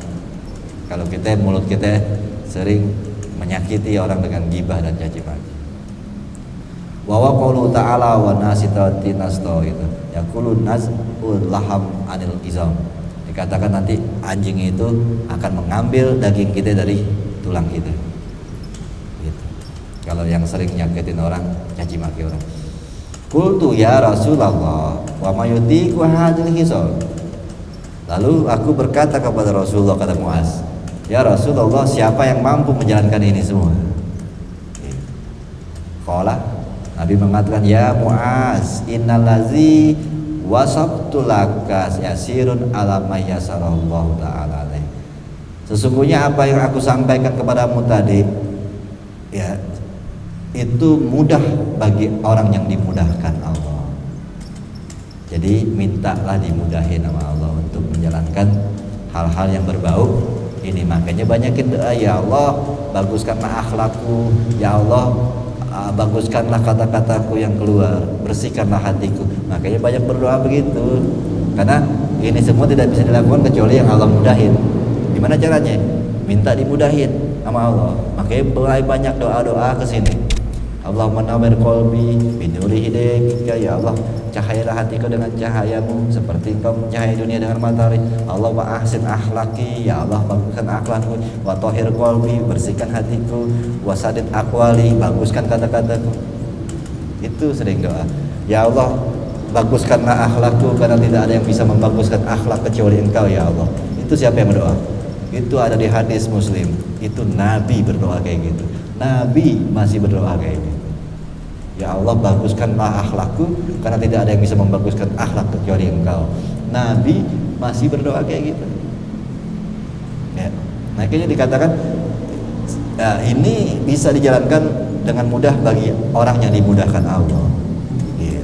Kalau mulut kita sering menyakiti orang dengan gibah dan caci maki. Wa qawlu ta'ala wa nasitati nasto itu yaqulu nazul laham anil izam. Dikatakan nanti anjing itu akan mengambil daging kita dari tulang kita. Gitu. Kalau yang sering nyakitin orang, caci maki orang. Qultu ya Rasulullah, wa mayutiku hadil hisol. Lalu aku berkata kepada Rasulullah, kata Muaz, ya Rasulullah, siapa yang mampu menjalankan ini semua? Qala, Nabi mengatakan, ya Muaz, innalazi wasabtu laka yasirun ala may yasarallahu ta'ala alaih. Sesungguhnya apa yang aku sampaikan kepadamu tadi, ya, itu mudah bagi orang yang dimudahkan Allah. Jadi mintalah dimudahin sama Allah untuk menjalankan hal-hal yang berbau ini. Makanya banyakin doa, ya Allah baguskanlah akhlakku, ya Allah baguskanlah kata-kataku yang keluar, bersihkanlah hatiku. Makanya banyak berdoa begitu, karena ini semua tidak bisa dilakukan kecuali yang Allah mudahin. Gimana caranya? Minta dimudahin sama Allah. Makanya mulai banyak doa-doa ke sini. Allahumma nawwir qalbi binuri hidayika, ya Allah cahayalah hatiku dengan cahayamu seperti engkau mencahayai dunia dengan matahari. Allahumma ahsin akhlaki, ya Allah baguskan akhlakku. Wa tahhir qalbi, bersihkan hatiku. Wa sadid aqwali, baguskan kata-kataku. Itu sering doa. Ya Allah baguskanlah akhlakku, karena tidak ada yang bisa membaguskan akhlak kecuali engkau, ya Allah. Itu siapa yang berdoa? Itu ada di hadis Muslim. Itu Nabi berdoa kayak gitu. Nabi masih berdoa kayak gitu. Ya Allah baguskanlah akhlakku, karena tidak ada yang bisa membaguskan akhlak kecuali engkau. Nabi masih berdoa kayak gitu ya. Makanya dikatakan ya, ini bisa dijalankan dengan mudah bagi orang yang dimudahkan Allah gitu.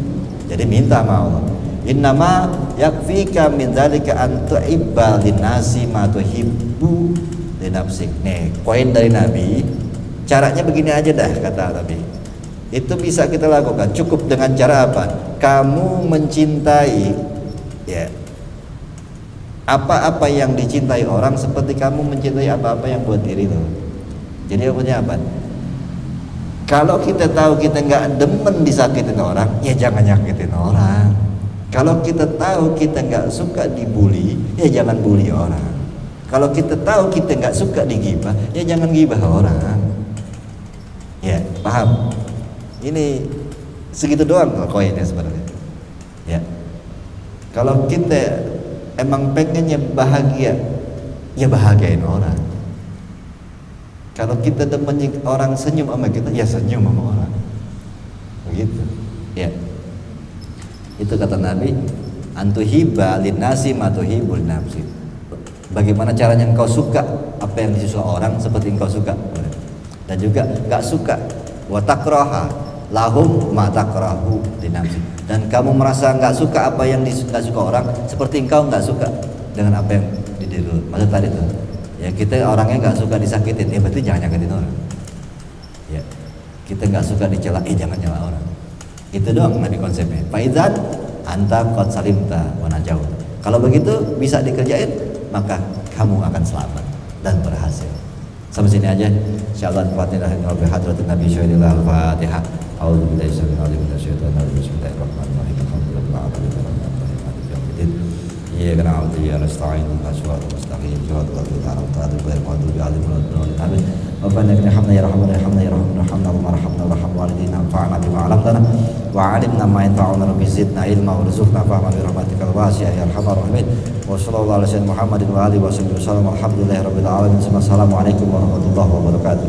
Jadi minta sama Allah, innama yakfika min dzalika an tu'ibba linnasi ma tuhibbu li nafsik. Nih poin dari Nabi, caranya begini aja dah, kata Nabi. Itu bisa kita lakukan, cukup dengan cara apa? Kamu mencintai ya apa-apa yang dicintai orang seperti kamu mencintai apa-apa yang buat diri lo. Jadi apa? Kalau kita tahu kita nggak demen disakitin orang, ya jangan nyakitin orang. Kalau kita tahu kita nggak suka dibully, ya jangan bully orang. Kalau kita tahu kita nggak suka digibah, ya jangan gibah orang. Ya, paham? Ini segitu doang koinnya sebenarnya. Ya. Kalau kita emang pengennya bahagia, ya bahagiain orang. Kalau kita demennya orang senyum sama kita, ya senyum sama orang. Begitu. Ya. Itu kata Nabi, antuhiba linnasi ma tuhibul nafsi. Bagaimana caranya engkau suka apa yang disuka orang seperti engkau suka. Dan juga enggak suka wa takraha lahum ma takrahu li nafsi. Dan kamu merasa enggak suka apa yang disuka orang seperti engkau enggak suka dengan apa yang di diri lu. Maksud tadi tuh, ya kita orangnya enggak suka disakitin, ya berarti jangan nyakitin orang. Ya. Kita enggak suka dicela, jangan nyela orang. Itu doang Nabi konsepnya. Faizan anta qad salimta wa najau. Kalau begitu bisa dikerjain, maka kamu akan selamat dan berhasil. Sampai sini aja. Insyaallah Fatihah Rabbil hadratin Nabi sallallahu Al-Fatihah. A'udzu billahi minasyaitonir rajim. Bismillahirrahmanirrahim. Alhamdulillahirabbil alamin. Iyyaka na'budu wa iyyaka nasta'in. Ihdinas siratal mustaqim. Siratal ladzina an'amta 'alaihim ghairil maghdubi 'alaihim waladdallin. Amin. Rabbana innaka hamdan ya rahman ya rahman ya rahman rahman warhamna warham walidina anfa'na bima 'allamtana wa 'alimna ma yanfa'una rabbi zidna ilma warzuqna fahma bi rahmatikal wasi'ah ya arhamar rahimin. Wa sallallahu alaihi wa sallam Muhammadin wa alihi wa sahbihi wasallam. Alhamdulillahirabbil alamin. Assalamualaikum warahmatullahi wabarakatuh.